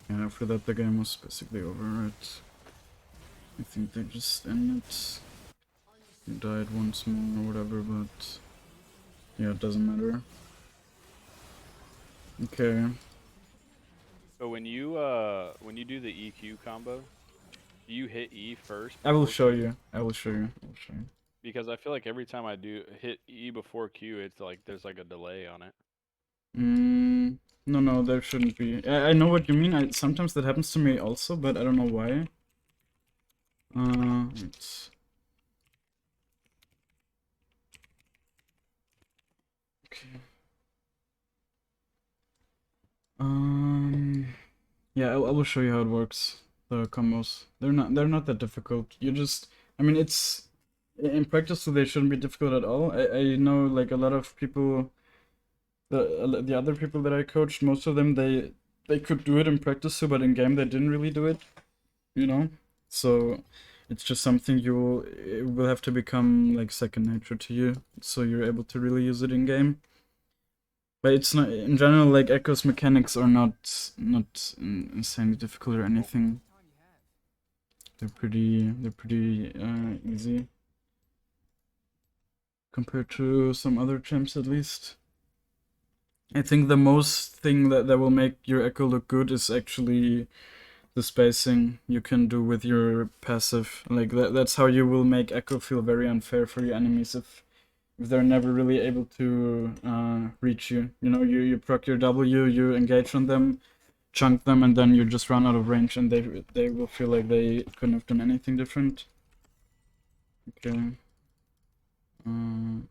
Yeah, after that the game was basically over, right? I think they just ended. You died once more or whatever, but yeah, it doesn't matter. Okay. So when you do the EQ combo, do you hit E first? I will before show Q? you. I will show you. Because I feel like every time I do hit E before Q, it's like there's like a delay on it. No, there shouldn't be. I know what you mean. Sometimes that happens to me also, but I don't know why. It's okay. Yeah, I will show you how it works. The combos. They're not that difficult. You just, I mean, it's in practice, so they shouldn't be difficult at all. I know like a lot of people, the other people that I coached, most of them they could do it in practice too, but in game they didn't really do it. You know, so it's just something it will have to become like second nature to you, so you're able to really use it in game. But it's not, in general, like Ekko's mechanics are not insanely difficult or anything. They're pretty easy compared to some other champs at least. I think the most thing that will make your Ekko look good is actually the spacing you can do with your passive. Like that's how you will make Ekko feel very unfair for your enemies if they're never really able to reach you. You know, you proc your W, you engage on them, chunk them, and then you just run out of range, and they will feel like they couldn't have done anything different. Okay. And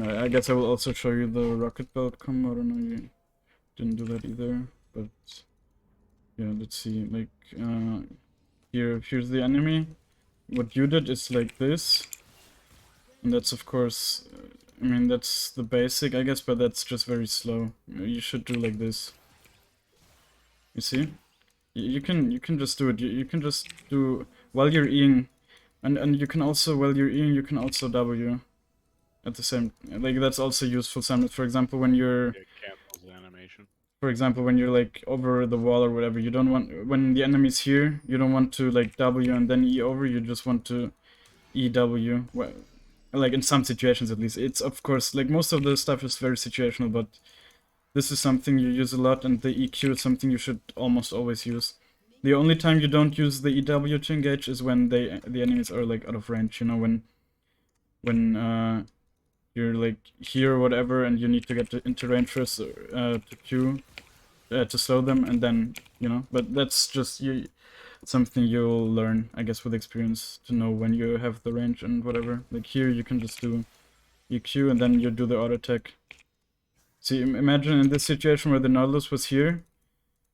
I guess I will also show you the rocket belt combo. I don't know, you didn't do that either, but yeah, let's see. Like here's the enemy. What you did is like this, and that's of course, I mean that's the basic, I guess, but that's just very slow. You should do like this. You see? You can just do it. You can just do while you're Eing, and you can also while you're Eing you can also W at the same. Like that's also useful. For example, when you're. It cancels the animation. For example, when you're like over the wall or whatever, you don't want, when the enemy's here, you don't want to like W and then E over, you just want to EW. Well, like in some situations at least. It's of course, like most of the stuff is very situational, but this is something you use a lot, and the EQ is something you should almost always use. The only time you don't use the EW to engage is when the enemies are like out of range, you know, when you're like here or whatever, and you need to get into range first to Q to slow them, and then you know. But that's just something you'll learn, I guess, with experience to know when you have the range and whatever. Like here, you can just do EQ and then you do the auto attack. See, imagine in this situation where the Nautilus was here.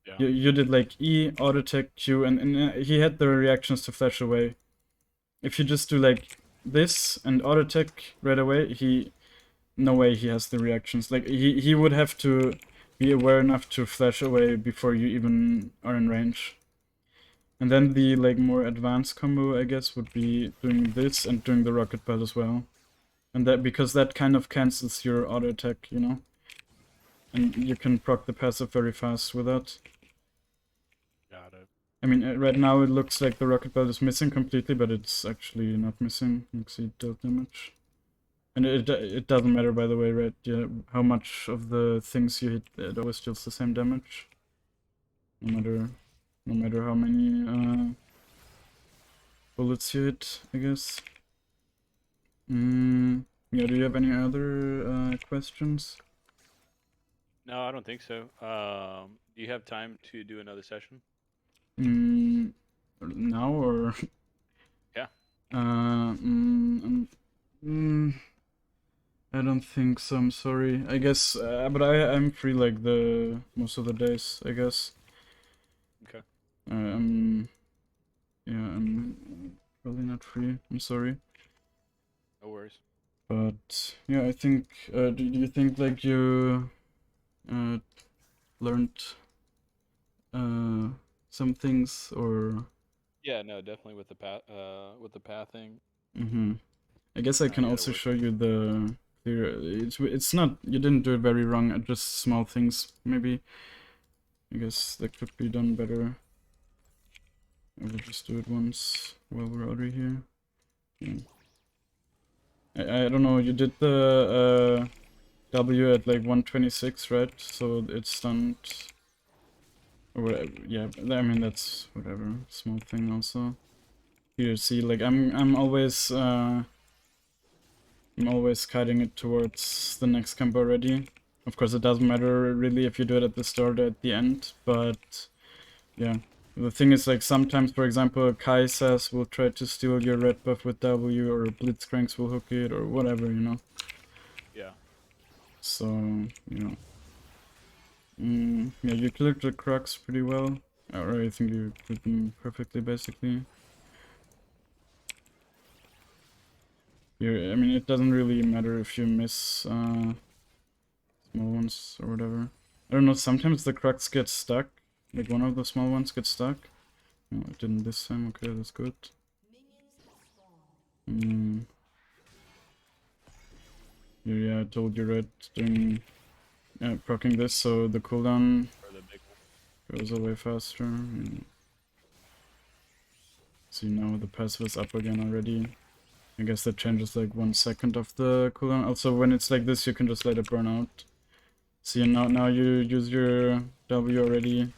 Yeah. You did like E, auto attack, Q, and he had the reactions to flash away. If you just do like this and auto attack right away, no way he has the reactions. Like he would have to be aware enough to flash away before you even are in range. And then the like more advanced combo, I guess, would be doing this and doing the rocket belt as well. And that because that kind of cancels your auto attack, you know. And you can proc the passive very fast with that. Got it. I mean, right now it looks like the rocket belt is missing completely, but it's actually not missing. You can see it dealt damage. And it doesn't matter, by the way, right? Yeah, how much of the things you hit, it always deals the same damage. No matter how many bullets you hit, I guess. Yeah, do you have any other questions? No, I don't think so. Do you have time to do another session? Now or? Yeah. I don't think so. I'm sorry. I guess, but I'm free like the most of the days, I guess. Okay. Yeah, I'm probably not free. I'm sorry. No worries. But yeah, I think. Do you think like you learned some things or? Yeah, no, definitely with the pathing. I guess I can You gotta also work show you the clear. It's not, you didn't do it very wrong. Just small things maybe. I guess that could be done better. I will just do it once while we're already here. Yeah. I don't know. You did the W at like 126, right? So it's stunned. Or whatever. Yeah, I mean that's whatever. Small thing also. Here, see, like I'm always kiting it towards the next camp already. Of course, it doesn't matter really if you do it at the start or at the end, but yeah. The thing is, like, sometimes, for example, Kai says will try to steal your red buff with W, or Blitzcranks will hook it, or whatever, you know? Yeah. So, you know. Yeah, you cleared the Crux pretty well. Or I think you cleared them perfectly, basically. I mean, it doesn't really matter if you miss small ones or whatever. I don't know, sometimes the Crux gets stuck. Like, one of the small ones gets stuck. No, it didn't this time. Okay, that's good. Yeah, I told you, right? Doing, proccing this so the cooldown For the big one. goes away faster. See, now the passive is up again already. I guess that changes like 1 second of the cooldown. Also, when it's like this, you can just let it burn out. See, now you use your W already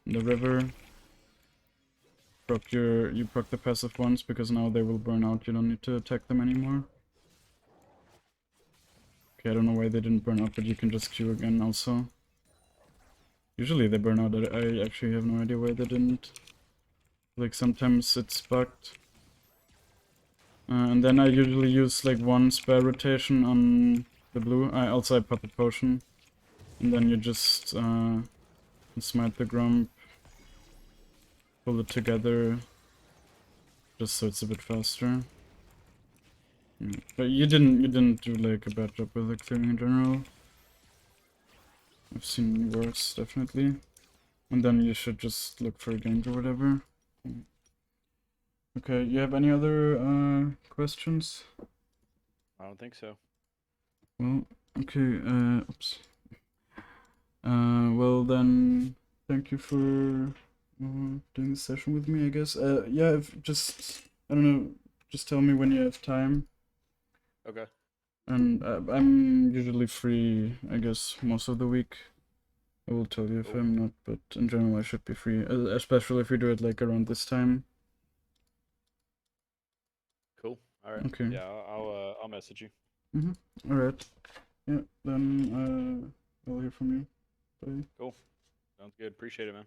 in the river. You proc the passive once because now they will burn out. You don't need to attack them anymore. Okay, I don't know why they didn't burn out, but you can just Q again also. Usually they burn out. I actually have no idea why they didn't. Like sometimes it's bugged. And then I usually use like 1 spare rotation on the blue. I pop a potion. And then you just smite the grump. Pull it together. Just so it's a bit faster. Yeah. But you didn't do like a bad job with the clearing in general. I've seen worse, definitely. And then you should just look for a gank or whatever. Okay, you have any other questions? I don't think so. Well, okay, oops. Well then, thank you for doing this session with me, I guess. Yeah, I don't know, just tell me when you have time. Okay. And I'm usually free, I guess, most of the week. I will tell you if Cool. I'm not, but in general I should be free, especially if we do it like around this time. Cool. All right. Okay. Yeah, I'll message you. All right. Yeah. Then I'll hear from you. Bye. Cool. Sounds good. Appreciate it, man.